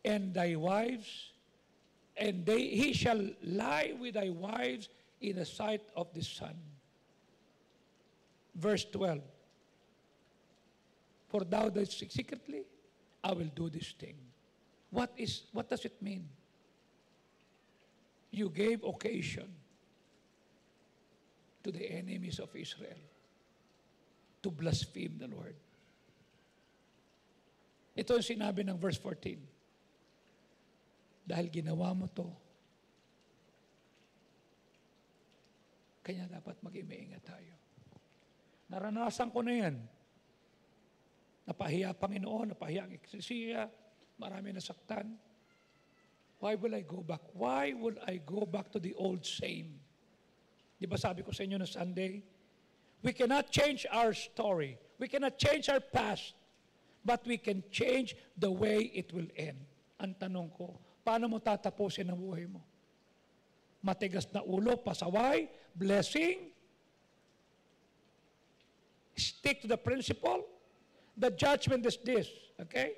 And thy wives, and he shall lie with thy wives in the sight of the sun. Verse 12. For thou dost secretly, I will do this thing. What does it mean? You gave occasion to the enemies of Israel to blaspheme the Lord. Ito ang sinabi ng verse 14. Dahil ginawa mo to, kaya dapat mag-iingat tayo. Naranasan ko na yan. Napahiya Panginoon, napahiya ang Ecclesia, marami nasaktan. Why will I go back? Why will I go back to the old same? Di ba sabi ko sa inyo na Sunday? We cannot change our story. We cannot change our past. But we can change the way it will end. Ang tanong ko, paano mo tatapusin ang buhay mo? Matigas na ulo, pasaway, blessing, stick to the principle. The judgment is this, okay?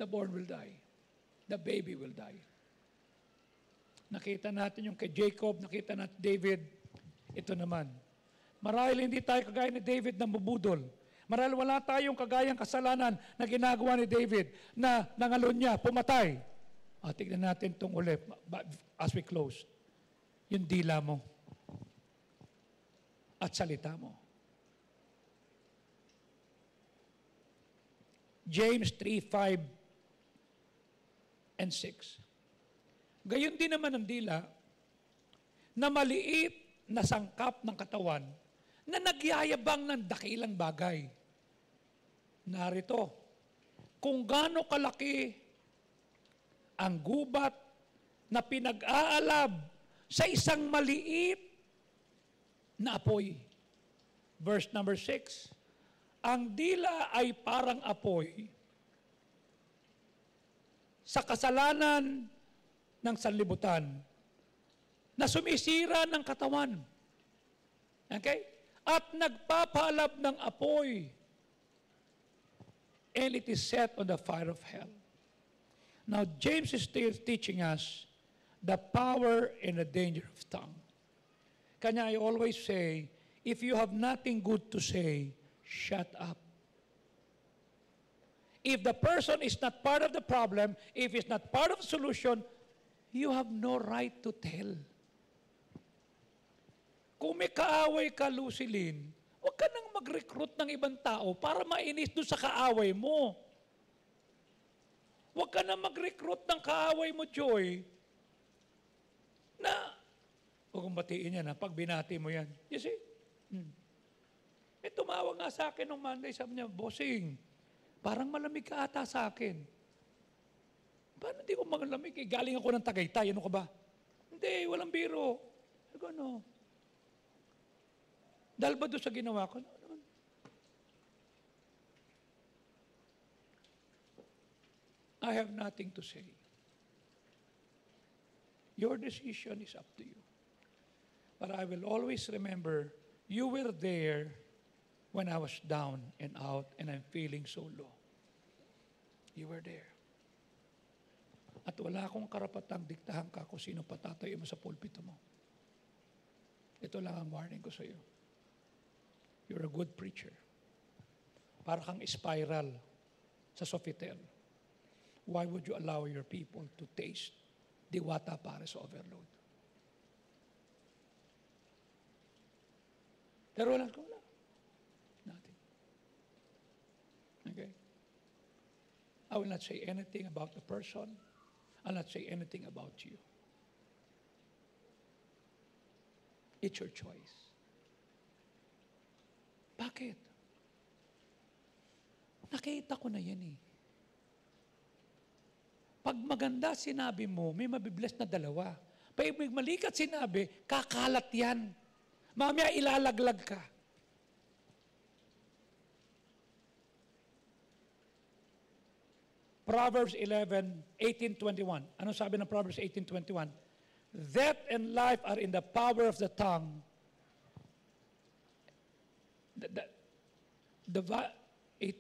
The born will die. The baby will die. Nakita natin yung kay Jacob, nakita natin David. Ito naman. Marahil hindi tayo kagaya ni David na mabudol. Marahil wala tayong kagayang kasalanan na ginagawa ni David na nangalon niya, pumatay. Tignan natin itong ulit as we close. Yung dila mo. at salita mo. James 3:5 and 6. Gayon din naman ang dila na maliit na sangkap ng katawan na nagyayabang ng dakilang bagay. Narito, kung gaano kalaki ang gubat na pinag-aalab sa isang maliit na apoy. Verse number 6, ang dila ay parang apoy sa kasalanan ng sanlibutan na sumisira ng katawan. Okay? At nagpapalab ng apoy. And it is set on the fire of hell. Now, James is still teaching us the power and the danger of tongue. Kanya I always say, if you have nothing good to say, shut up. If the person is not part of the problem, if it's not part of the solution, you have no right to tell. Kung may kaaway ka, Lucilin, huwag ka nang mag-recruit ng ibang tao para mainis doon sa kaaway mo. Huwag ka nang mag-recruit ng kaaway mo, Joy, na, huwag kong batiin yan, pag binati mo yan. You see? Tumawag nga sa akin nung Monday, sabi niya, bossing, parang malamig ka ata sa akin. Paano hindi ko malamig? Galing ako ng Tagaytay, ano ka ba? Hindi, walang biro. Ano? Dahil ba doon sa ginawa ko? I have nothing to say. Your decision is up to you. But I will always remember, you were there when I was down and out and I'm feeling so low. You were there. At wala akong karapatang diktahan ka kung sino patatayo mo sa pulpito mo. Ito lang ang warning ko sa iyo. You're a good preacher. Para kang spiral sa Sofitel. Why would you allow your people to taste Diwata Pares overload? Pero wala. Nothing. Okay? I will not say anything about the person. I'll not say anything about you. It's your choice. Bakit? Nakita ko na yan eh. Pag maganda sinabi mo, may mabibless na dalawa. Pag malikat sinabi, kakalat yan. Mamaya ilalaglag ka. Proverbs 18:21. Ano sabi ng Proverbs 18:21? Death and life are in the power of the tongue.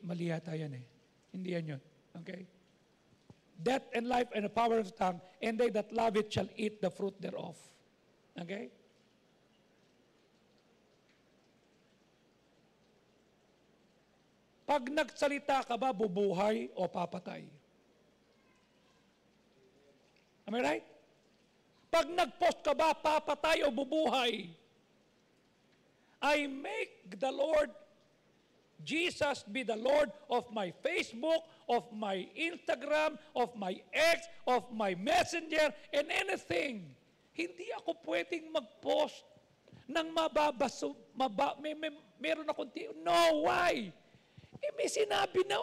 Mali yata yan eh. Hindi yan yun. Okay? Death and life and the power of the tongue, and they that love it shall eat the fruit thereof. Okay? Pag nagsalita ka ba, bubuhay o papatay? Am I right? Pag nag-post ka ba, papatay o bubuhay? I make the Lord Jesus be the Lord of my Facebook, of my Instagram, of my X, of my Messenger, and anything. Hindi ako pwedeng mag-post ng mababaso, meron akong no, why? May sinabi na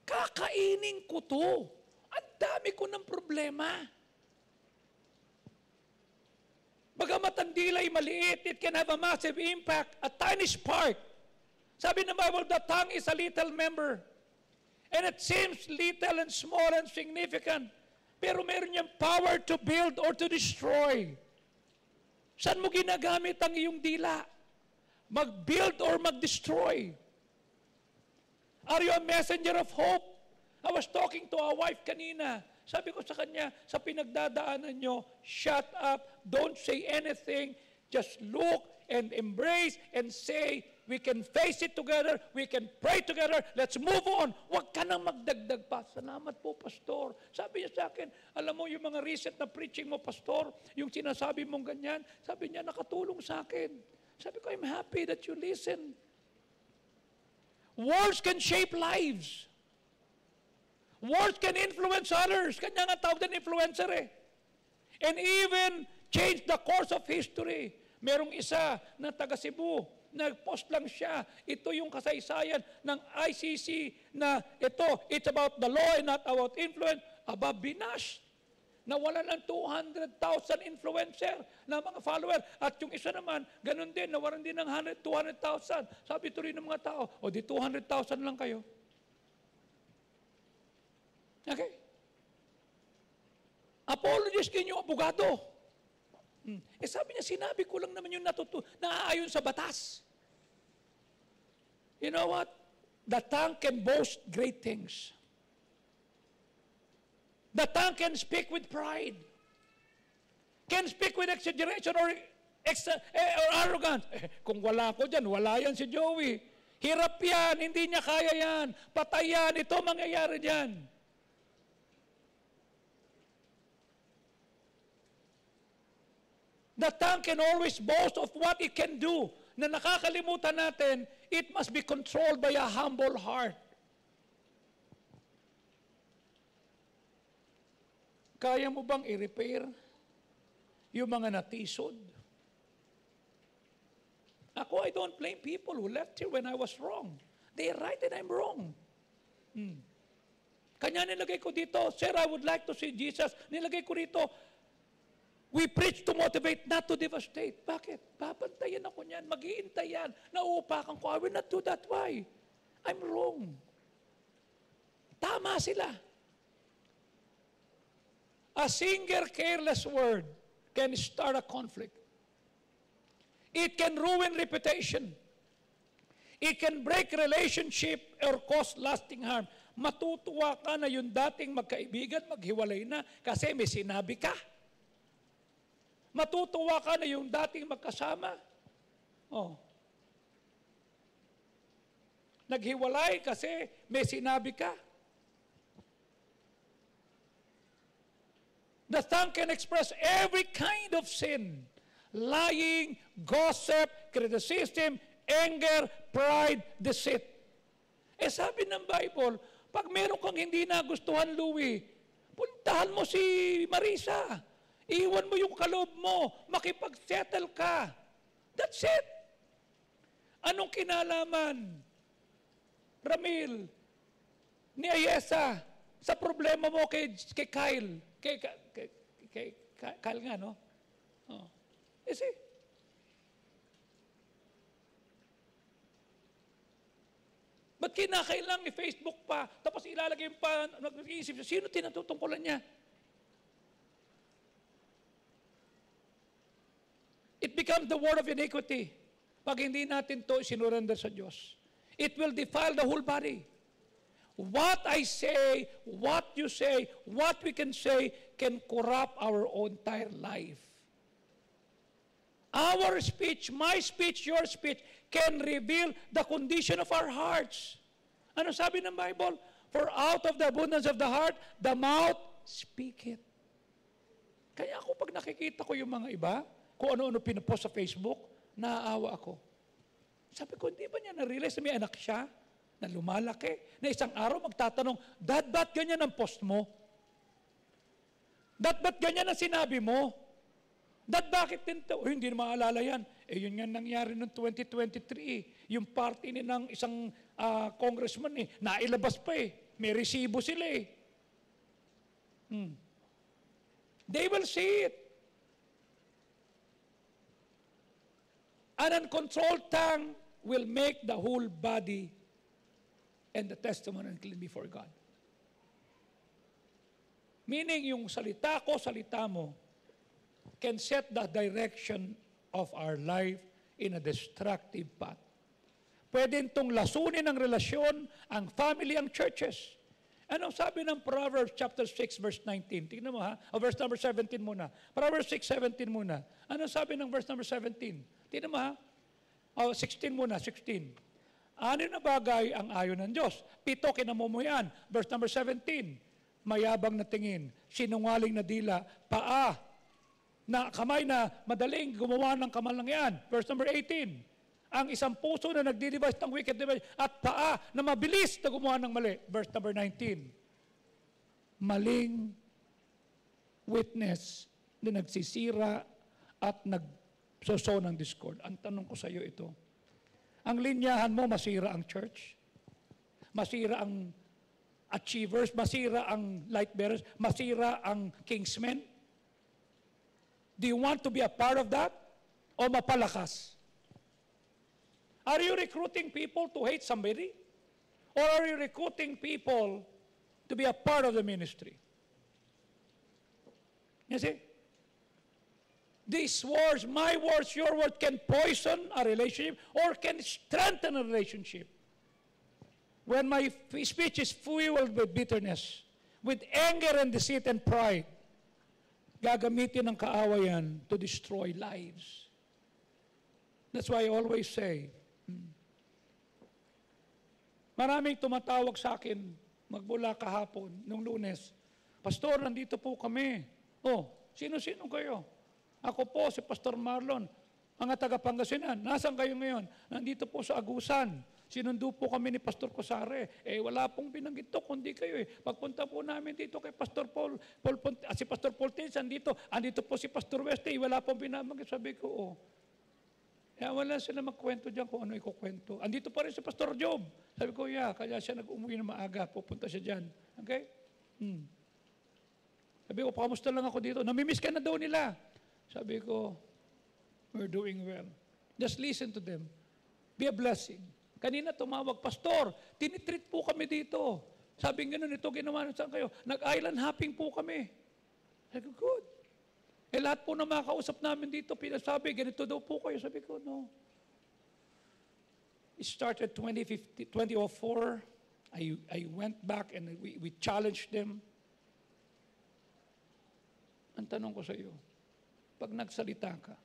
kakainin ko to. Ang dami ko ng problema. Bagamat ang dilay maliit, it can have a massive impact, a tiny spark. Sabi ng Bible, the tongue is a little member. And it seems little and small and significant. Pero meron niyang power to build or to destroy. Saan mo ginagamit ang iyong dila? Mag-build or mag-destroy? Are you a messenger of hope? I was talking to a wife kanina. Sabi ko sa kanya, sa pinagdadaanan nyo, shut up, don't say anything, just look and embrace and say, We can face it together. We can pray together. Let's move on. Huwag ka nang magdagdag pa. Salamat po, Pastor. Sabi niya sa akin, alam mo yung mga recent na preaching mo, Pastor, yung sinasabi mong ganyan, sabi niya, nakatulong sa akin. Sabi ko, I'm happy that you listen. Words can shape lives. Words can influence others. Kanya nga tawag din influencer eh. And even change the course of history. Merong isa na taga Cebu, nag-post lang siya. Ito yung kasaysayan ng ICC na ito, it's about the law and not about influence. Aba, binash. Nawalan ng 200,000 influencer na mga follower. At yung isa naman, ganun din, nawalan din ng 200,000. Sabi ito rin ng mga tao, o di 200,000 lang kayo. Okay? Apologies kayo, abogado. Eh sabi niya, sinabi ko lang naman yung naaayon sa batas. You know what? The tongue can boast great things. The tongue can speak with pride. Can speak with exaggeration or arrogance. Kung wala ko dyan, wala yan si Joey. Hirap yan, hindi niya kaya yan. Patay yan, ito mangyayari dyan. The tongue can always boast of what it can do. Na nakakalimutan natin, it must be controlled by a humble heart. Kaya mo bang i-repair yung mga natisod? Ako, I don't blame people who left here when I was wrong. They're right and I'm wrong. Kanya nilagay ko dito, Sir, I would like to see Jesus. Nilagay ko dito, we preach to motivate, not to devastate. Bakit? Babantayan ako niyan, mag-iintay yan, nauupakan ko. I will not do that. Why? I'm wrong. Tama sila. A single careless word can start a conflict. It can ruin reputation. It can break relationship or cause lasting harm. Matutuwa ka na yung dating magkaibigan, maghiwalay na kasi may sinabi ka. Matutuwa ka na yung dating magkasama. Oh. Naghiwalay kasi may sinabi ka. The tongue can express every kind of sin. Lying, gossip, criticism, anger, pride, deceit. Eh sabi ng Bible, pag meron kang hindi nagustuhan, Louie, puntahan mo si Marisa. Iwan mo yung kaloob mo, makipag-settle ka. That's it. Anong kinalaman, Ramil, ni Ayesa, sa problema mo kay Kyle? Kay Kyle nga, no? Oh. You see? Ba't kinakailang i-Facebook pa, tapos ilalagay pa, nag-iisip siya, sino tinatutungkulan niya? It becomes the word of iniquity. Pag hindi natin to sinurrender sa Diyos, it will defile the whole body. What I say, what you say, what we can say can corrupt our entire life. Our speech, my speech, your speech, can reveal the condition of our hearts. Ano sabi ng Bible? For out of the abundance of the heart, the mouth speaketh. Kaya ako pag nakikita ko yung mga iba, kung ano-ano pinapost sa Facebook, naaawa ako. Sabi ko, hindi ba niya na-realize na may anak siya, na lumalaki, na isang araw magtatanong, Dad, ba't ganyan ang post mo? Dad, ba't ganyan ang sinabi mo? Dad, bakit tinto? Hindi na maalala yan. Eh, yun nga nangyari noong 2023. Yung party ni ng isang congressman, nailabas pa May resibo sila They will see it. An uncontrolled tongue will make the whole body and the testimony unclean before God. Meaning, yung salita ko, salita mo, can set the direction of our life in a destructive path. Pwede itong lasunin ang relasyon, ang family, ang churches. Anong sabi ng Proverbs chapter 6 verse 19? Tingnan mo ha. O verse number 17 muna. Proverbs 6:17 muna. Anong sabi ng verse number 17? Tingnan mo ha. 16 muna, 16. Ano na bagay ang ayon ng Diyos? 7, kinamumuyan. Verse number 17. Mayabang na tingin, sinungaling na dila, paa, na kamay na madaling gumawa ng kamalangyan. Verse number 18. Ang isang puso na nagdi-devise ng wicked device at paa na mabilis na gumawa ng mali. Verse number 19. Maling witness na nagsisira at nagsoso ng discord. Ang tanong ko sa iyo ito, ang linyahan mo, masira ang church? Masira ang achievers? Masira ang light bearers? Masira ang kingsmen? Do you want to be a part of that? O mapalakas? Are you recruiting people to hate somebody? Or are you recruiting people to be a part of the ministry? You see? These words, my words, your words, can poison a relationship or can strengthen a relationship. When my speech is fueled with bitterness, with anger and deceit and pride, gagamitin ng kaawayan to destroy lives. That's why I always say, maraming tumatawag sa akin magmula kahapon, nung Lunes, Pastor, nandito po kami. Oh, sino-sino kayo? Ako po, si Pastor Marlon, mga taga-Pangasinan. Nasaan kayo ngayon? Nandito po sa Agusan. Sinundo po kami ni Pastor Cosare. Wala pong binanggit to, kundi kayo Pagpunta po namin dito kay Pastor Paul si Pastor Paul Tins, andito po si Pastor Weste, wala pong binabanggit. Sabi ko, wala sila magkwento dyan kung ano ikukwento. Andito pa rin si Pastor Job. Sabi ko, kaya siya nag-umuwi na maaga, pupunta siya dyan. Okay? Sabi ko, kamusta lang ako dito? Namimiss ka na daw nila. Sabi ko, we're doing well. Just listen to them. Be a blessing. Kanina tumawag, Pastor, tinitreat po kami dito. Sabi nga ito ginawa saan kayo? Nag-island hopping po kami. Sabi ko, good. Lahat po na makakausap namin dito, pinasabi, ganito daw po kayo. Sabi ko, no. It started 2004. I went back and we challenged them. Ang tanong ko sa iyo, pag nagsalita ka,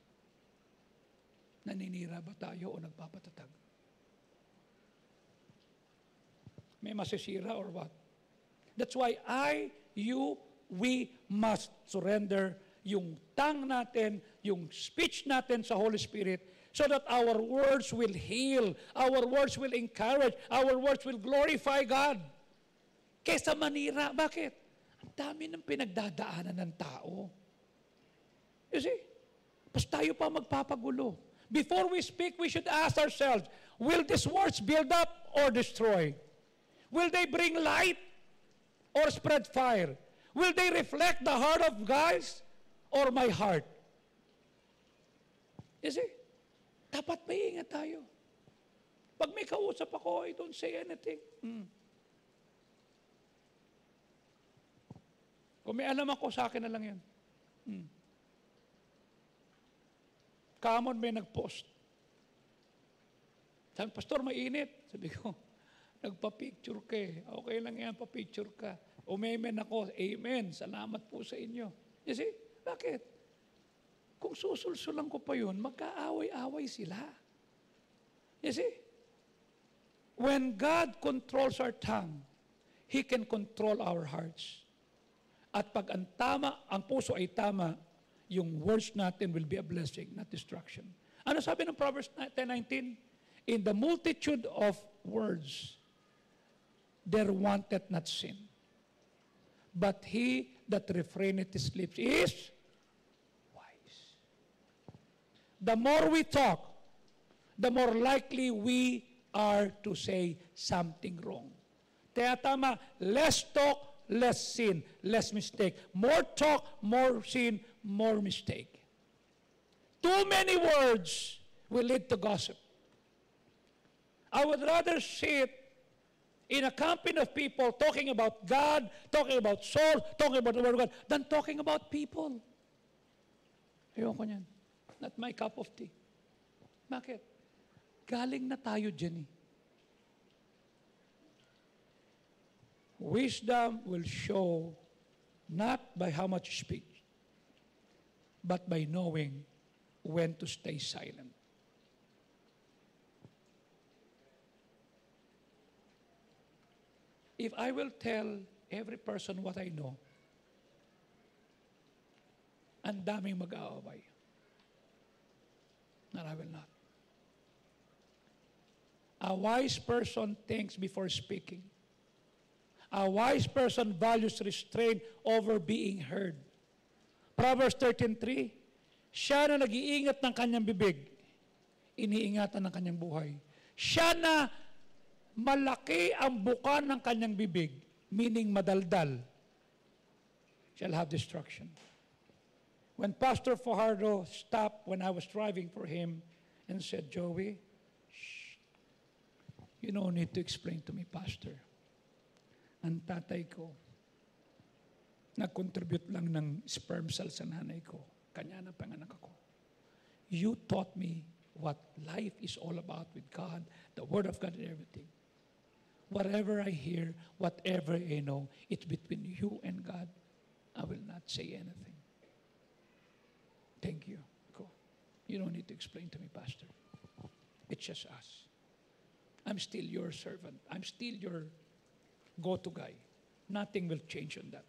naninira ba tayo o nagpapatatag? May masisira or what? That's why we must surrender yung tongue natin, yung speech natin sa Holy Spirit so that our words will heal, our words will encourage, our words will glorify God. Kesa manira. Bakit? Ang dami ng pinagdadaanan ng tao. You see? Pas tayo pa magpapagulo. Before we speak, we should ask ourselves, will these words build up or destroy? Will they bring light or spread fire? Will they reflect the heart of guys or my heart? You see? Dapat may ingat tayo. Pag may kausap ako, I don't say anything. Kung may alam ako, sa akin na lang yan. Kamon may nag-post. Sabi, Pastor, mainit. Sabi ko, nagpa-picture ka Okay lang yan, pa-picture ka. Umemen ako, amen. Salamat po sa inyo. You see? Bakit? Kung susulsulan ko pa yun, magkaaway-away sila. You see? When God controls our tongue, He can control our hearts. At pag ang puso ay tama, yung words natin will be a blessing, not destruction. Ano sabi ng Proverbs 10:19? In the multitude of words, there wanteth not sin. But he that refraineth his lips is wise. The more we talk, the more likely we are to say something wrong. Kaya tama, less talk, less sin, less mistake. More talk, more sin, more mistake. Too many words will lead to gossip. I would rather sit in a company of people talking about God, talking about soul, talking about the Word of God, than talking about people. Ayoko niyan. Not my cup of tea. Bakit? Galing na tayo dyan Wisdom will show not by how much you speak, but by knowing when to stay silent. if I will tell every person what I know, ang daming mag-aaway. And I will not. A wise person thinks before speaking. A wise person values restraint over being heard. Proverbs 13:3, siya na nag-iingat ng kanyang bibig, iniingatan ng kanyang buhay. Siya na malaki ang buka ng kanyang bibig, meaning madaldal, shall have destruction. When Pastor Fajardo stopped when I was driving for him and said, Joey, shh, you don't need to explain to me, Pastor. Ang tatay ko, nag-contribute lang ng sperm cells sa nanay ko. Kanya na panganak ako. You taught me what life is all about with God, the Word of God and everything. Whatever I hear, whatever I know, it's between you and God. I will not say anything. Thank you. Go. You don't need to explain to me, Pastor. It's just us. I'm still your servant. I'm still your go-to guy. Nothing will change on that.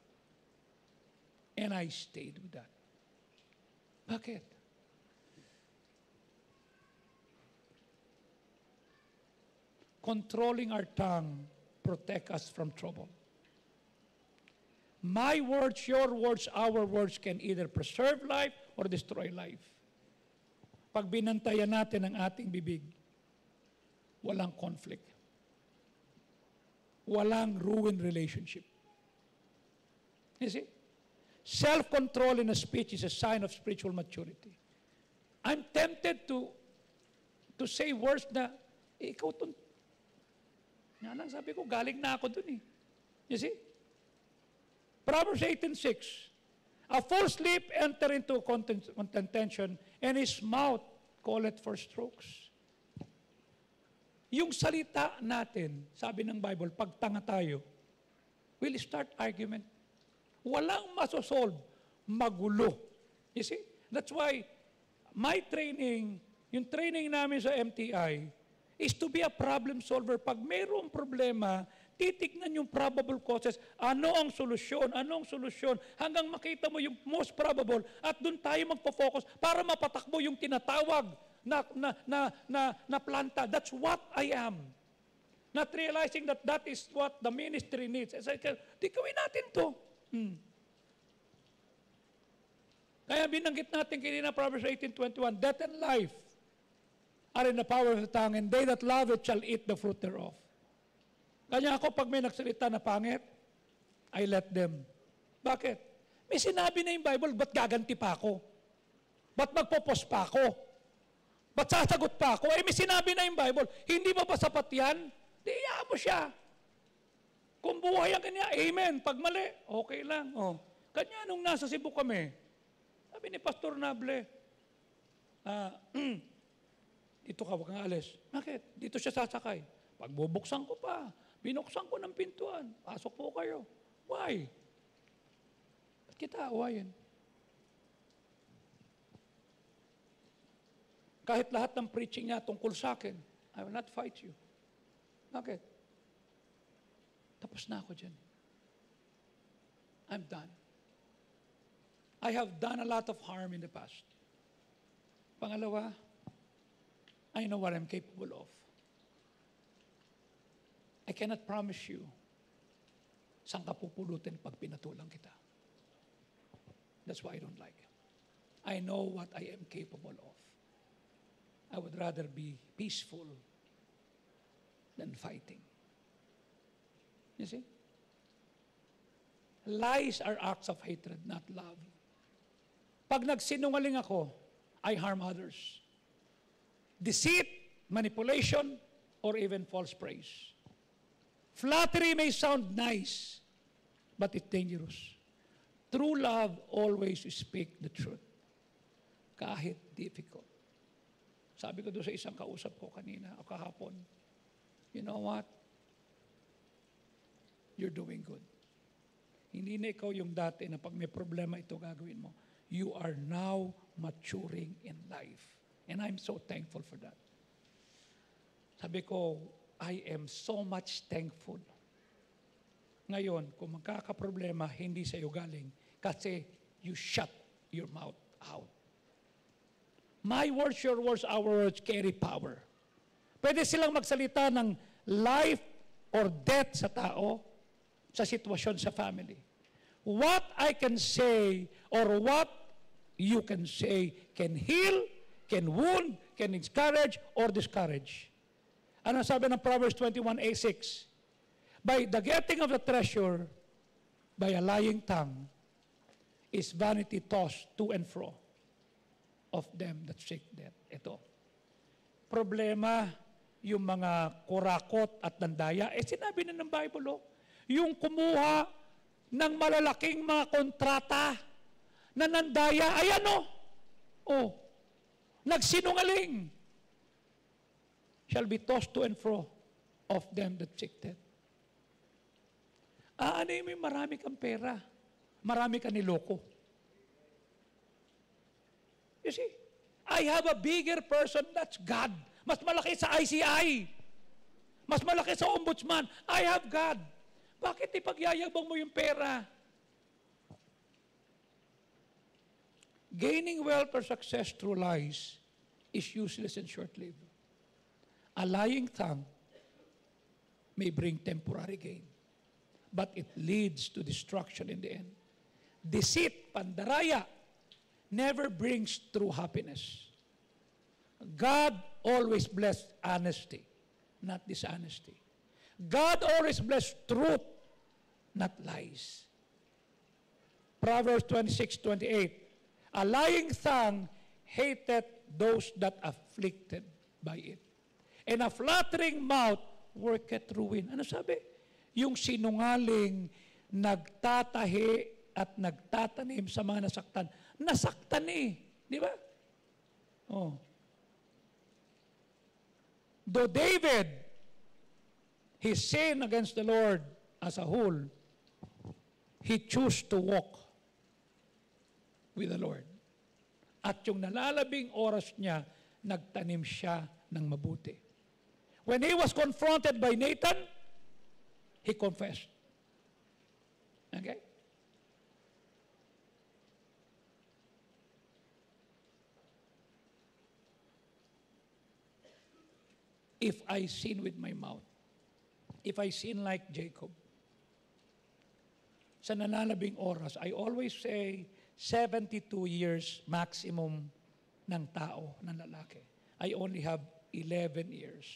And I stayed with that. Bakit? Controlling our tongue protect us from trouble. My words, your words, our words can either preserve life or destroy life. Pag binantayan natin ang ating bibig, walang conflict. Walang ruined relationship. You see? Self-control in a speech is a sign of spiritual maturity. I'm tempted to say words na, ikaw itong, sabi ko, galing na ako dun eh. You see? Proverbs 18:6. A false lip enter into contention, and his mouth calleth for strokes. Yung salita natin, sabi ng Bible, pag tanga tayo, will start argument. Walang masosolve, magulo. You see? That's why my training, yung training namin sa MTI, is to be a problem solver. Pag mayroong problema, titignan yung probable causes, ano ang solusyon, hanggang makita mo yung most probable at doon tayo magpo-focus para mapatakbo yung tinatawag na planta. That's what I am. Not realizing that that is what the ministry needs. As I said, di gawin natin to. Kaya binanggit natin kanina Proverbs 18:21, death and life are in the power of the tongue, and they that love it shall eat the fruit thereof. Kanya ako, pag may nagsalita na pangit, I let them. Bakit? May sinabi na yung Bible, ba't gaganti pa ako? Ba't magpopos pa ako? Ba't sasagot pa ako? May sinabi na yung Bible, hindi ba sapat yan? Di, mo siya. Kung buhay ang kanya, amen. Pag mali, okay lang. Kanya nung nasa Cebu kami, sabi ni Pastor Nable, dito ka, wag kang alis. Bakit? Dito siya sasakay. Pag bubuksan ko pa, binuksan ko ng pintuan. Pasok po kayo. Why? Ba't kita awayin? Kahit lahat ng preaching niya tungkol sa akin, I will not fight you. Bakit? Tapos na ako dyan. I'm done. I have done a lot of harm in the past. Pangalawa, I know what I'm capable of. I cannot promise you saan ka pupulutin pag pinatulang kita. That's why I don't like it. I know what I am capable of. I would rather be peaceful than fighting. You see? Lies are acts of hatred, not love. Pag nagsinungaling ako, I harm others. Deceit, manipulation, or even false praise. Flattery may sound nice, but it's dangerous. True love always speak the truth, kahit difficult. Sabi ko doon sa isang kausap ko kanina o kahapon, you know what? You're doing good. Hindi na ikaw yung dati na pag may problema ito gagawin mo. You are now maturing in life. And I'm so thankful for that. Sabi ko, I am so much thankful Ngayon, kung magkakaproblema, hindi sa iyo galing kasi you shut your mouth out. My words, your words, our words carry power. Pwede silang magsalita ng life or death sa tao, sa sitwasyon sa family. What I can say or what you can say can heal, can wound, can encourage or discourage. Ano sabi ng Proverbs 21:6? By the getting of the treasure, by a lying tongue, is vanity tossed to and fro of them that seek death. Ito. Problema, yung mga kurakot at nandaya, sinabi na ng Bible, yung kumuha ng malalaking mga kontrata na nandaya, ayan nagsinungaling, shall be tossed to and fro of them that seek death. Ano yung marami kang pera, marami kang niloko. You see, I have a bigger person, that's God. Mas malaki sa ICI. Mas malaki sa ombudsman. I have God. Bakit ipagyayabang mo yung pera? Gaining wealth or success through lies is useless and short-lived. A lying tongue may bring temporary gain, but it leads to destruction in the end. Deceit, pandaraya, never brings true happiness. God always bless honesty, not dishonesty. God always bless truth, not lies. Proverbs 26:28, a lying tongue hateth those that afflicted by it, and a flattering mouth worketh ruin. Ano sabi? Yung sinungaling, nagtatahi at nagtatanim sa mga nasaktan. Nasaktan di ba? Though David, he sinned against the Lord as a whole, he chose to walk with the Lord. At yung nalalabing oras niya, nagtanim siya ng mabuti. When he was confronted by Nathan, he confessed. Okay? If I sin with my mouth, if I sin like Jacob, sa nananabing oras, I always say 72 years maximum ng tao, ng lalaki. I only have 11 years.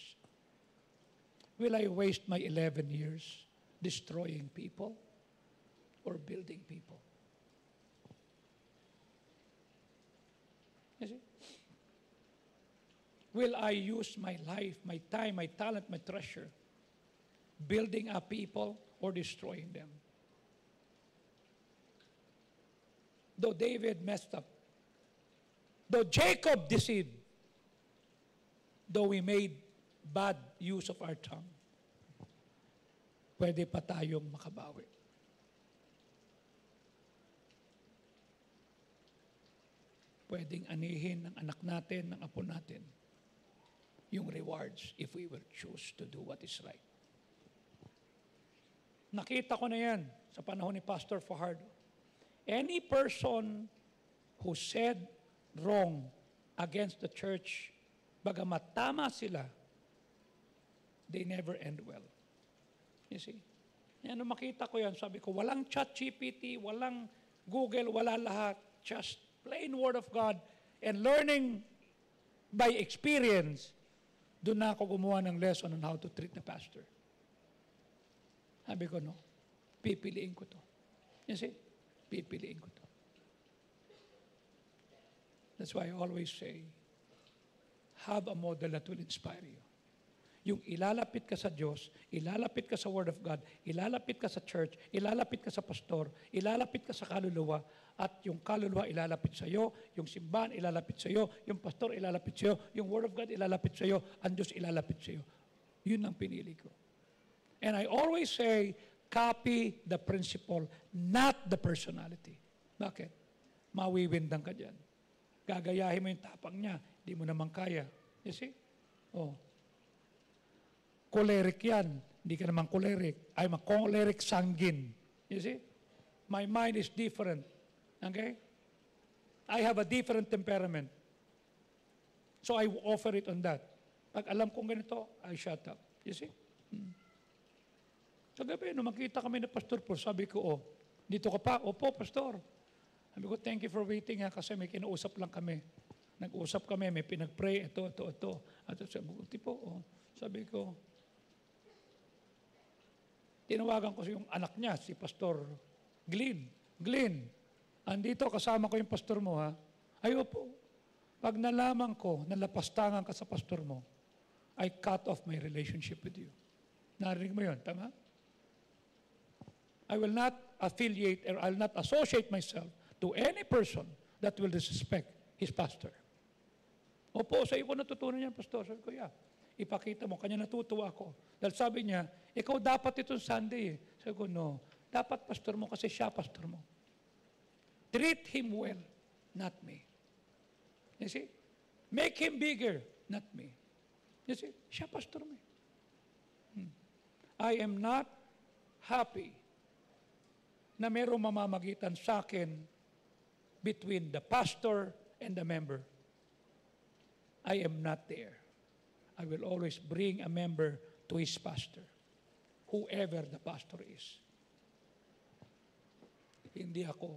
Will I waste my 11 years destroying people or building people? You see? Will I use my life, my time, my talent, my treasure, building up people or destroying them? Though David messed up, though Jacob deceived, though we made bad use of our tongue, pwede pa tayong makabawi. Pwedeng anihin ng anak natin, ng apo natin, yung rewards if we will choose to do what is right. Nakita ko na yan sa panahon ni Pastor Fajardo. Any person who said wrong against the church, bagamat tama sila, they never end well. You see? Yan, nung makita ko yan, sabi ko, walang ChatGPT, walang Google, wala lahat. Just plain Word of God and learning by experience, doon na ako gumawa ng lesson on how to treat the pastor. Sabi ko, no, pipiliin ko to. You see? Pipiliin ko to. That's why I always say, have a model that will inspire you. Yung ilalapit ka sa Diyos, ilalapit ka sa Word of God, ilalapit ka sa church, ilalapit ka sa pastor, ilalapit ka sa kaluluwa, at yung kaluluwa ilalapit sa iyo, yung simbahan ilalapit sa iyo, yung pastor ilalapit sa iyo, yung Word of God ilalapit sa iyo, ang Diyos ilalapit sa iyo. Yun ang pinili ko. And I always say, copy the principle, not the personality. Bakit? Mawiwindang ka dyan. Gagayahin mo yung tapang niya, di mo naman kaya. You see? Choleric yan. Hindi ka naman choleric. I'm a choleric sanguine. You see? My mind is different. Okay? I have a different temperament. So I offer it on that. Pag alam kong ganito, I shut up. You see? Sa gabi, nung makita kami na Pastor Paul, sabi ko, oh, dito ka pa? Opo, Pastor. Sabi ko, thank you for waiting ha, kasi may kinausap lang kami. Nag-usap kami, may pinag-pray, ito. At sabi ko, tipo, oh, sabi ko, tinawagan ko yung anak niya, si Pastor Glenn. Glenn, andito, kasama ko yung pastor mo ha. Ay, opo. Pag nalaman ko, nalapastangan ka sa pastor mo, I cut off my relationship with you. Narinig mo yun, tama? I will not affiliate or I will not associate myself to any person that will disrespect his pastor. Opo, sa iyo ko natutunan yan, pastor. Sabi ko, yeah. Ipakita mo, kanya natutuwa ako. Dahil sabi niya, ikaw dapat itong Sunday. Sabi ko, no. Dapat pastor mo kasi siya pastor mo. Treat him well, not me. You see? Make him bigger, not me. You see? Siya pastor mo. I am not happy na mayroong mamamagitan sa akin between the pastor and the member. I am not there. I will always bring a member to his pastor, whoever the pastor is. Hindi ako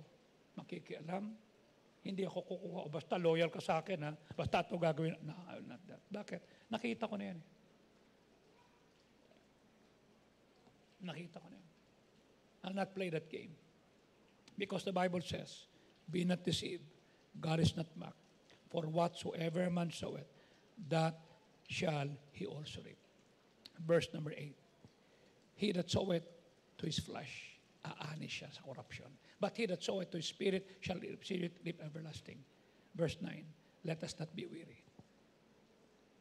makikialam, hindi ako kukuha, basta loyal ka sa akin, ha? Basta ito gagawin. No, I will not that. Bakit? Nakita ko na yan. Nakita ko na yan. I'll not play that game. Because the Bible says, be not deceived, God is not mocked. For whatsoever man soweth, that shall he also reap. Verse number 8. He that soweth to his flesh, aani siya sa corruption. But he that soweth to his spirit shall reap everlasting. Verse 9. Let us not be weary.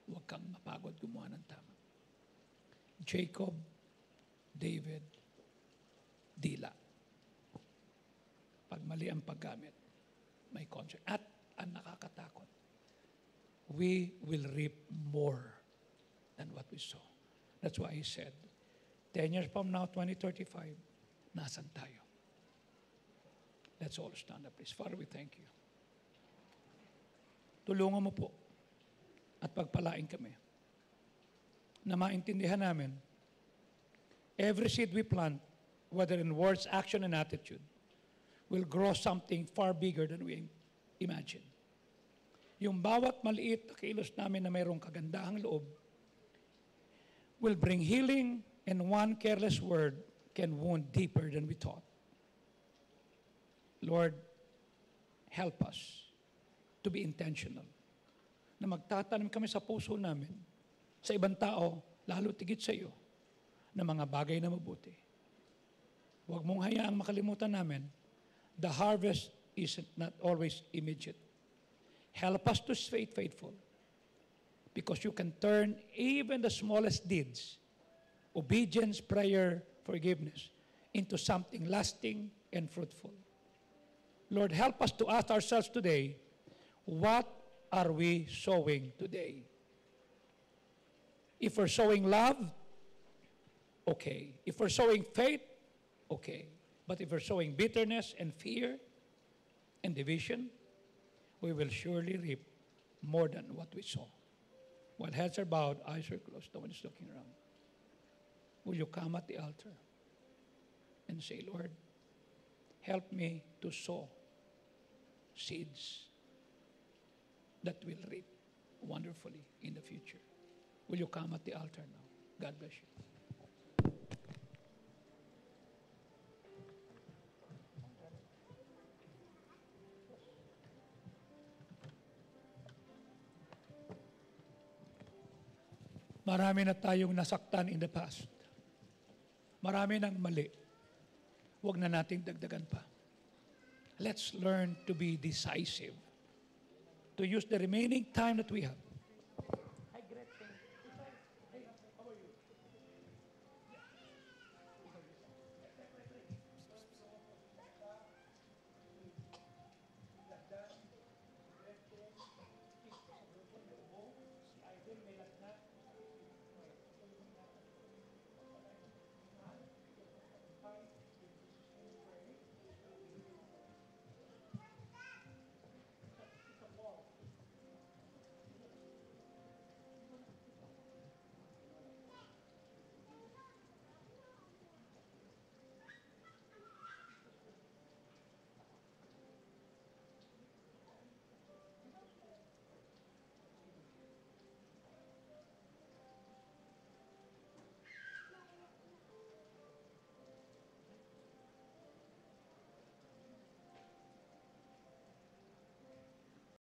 Huwag kang mapagod gumawa ng tama. Jacob, David, dila. Pag mali ang paggamit, may consequence. At ang nakakatakot, we will reap more than what we sow. That's why he said, 10 years from now, 2035, nasan tayo? Let's all stand up, please. Father, we thank you. Tulungan mo po at pagpalain kami na maintindihan namin every seed we plant, whether in words, action, and attitude, will grow something far bigger than we imagine. Yung bawat maliit na kilos namin na mayroong kagandahang loob will bring healing, and one careless word can wound deeper than we thought. Lord, help us to be intentional. Na magtatanim kami sa puso namin, sa ibang tao, lalo tigit sa iyo, na mga bagay na mabuti. Huwag mong hayaang makalimutan namin, the harvest is not always immediate. Help us to stay faithful because you can turn even the smallest deeds, obedience, prayer, forgiveness, into something lasting and fruitful. Lord, help us to ask ourselves today, what are we sowing today? If we're sowing love, okay. If we're sowing faith, okay. But if we're sowing bitterness and fear and division, we will surely reap more than what we sow. While heads are bowed, eyes are closed, no one is looking around. Will you come at the altar and say, Lord, help me to sow seeds that will reap wonderfully in the future. Will you come at the altar now? God bless you. Marami na tayong nasaktan in the past. Marami nang mali. Huwag na nating dagdagan pa. Let's learn to be decisive. To use the remaining time that we have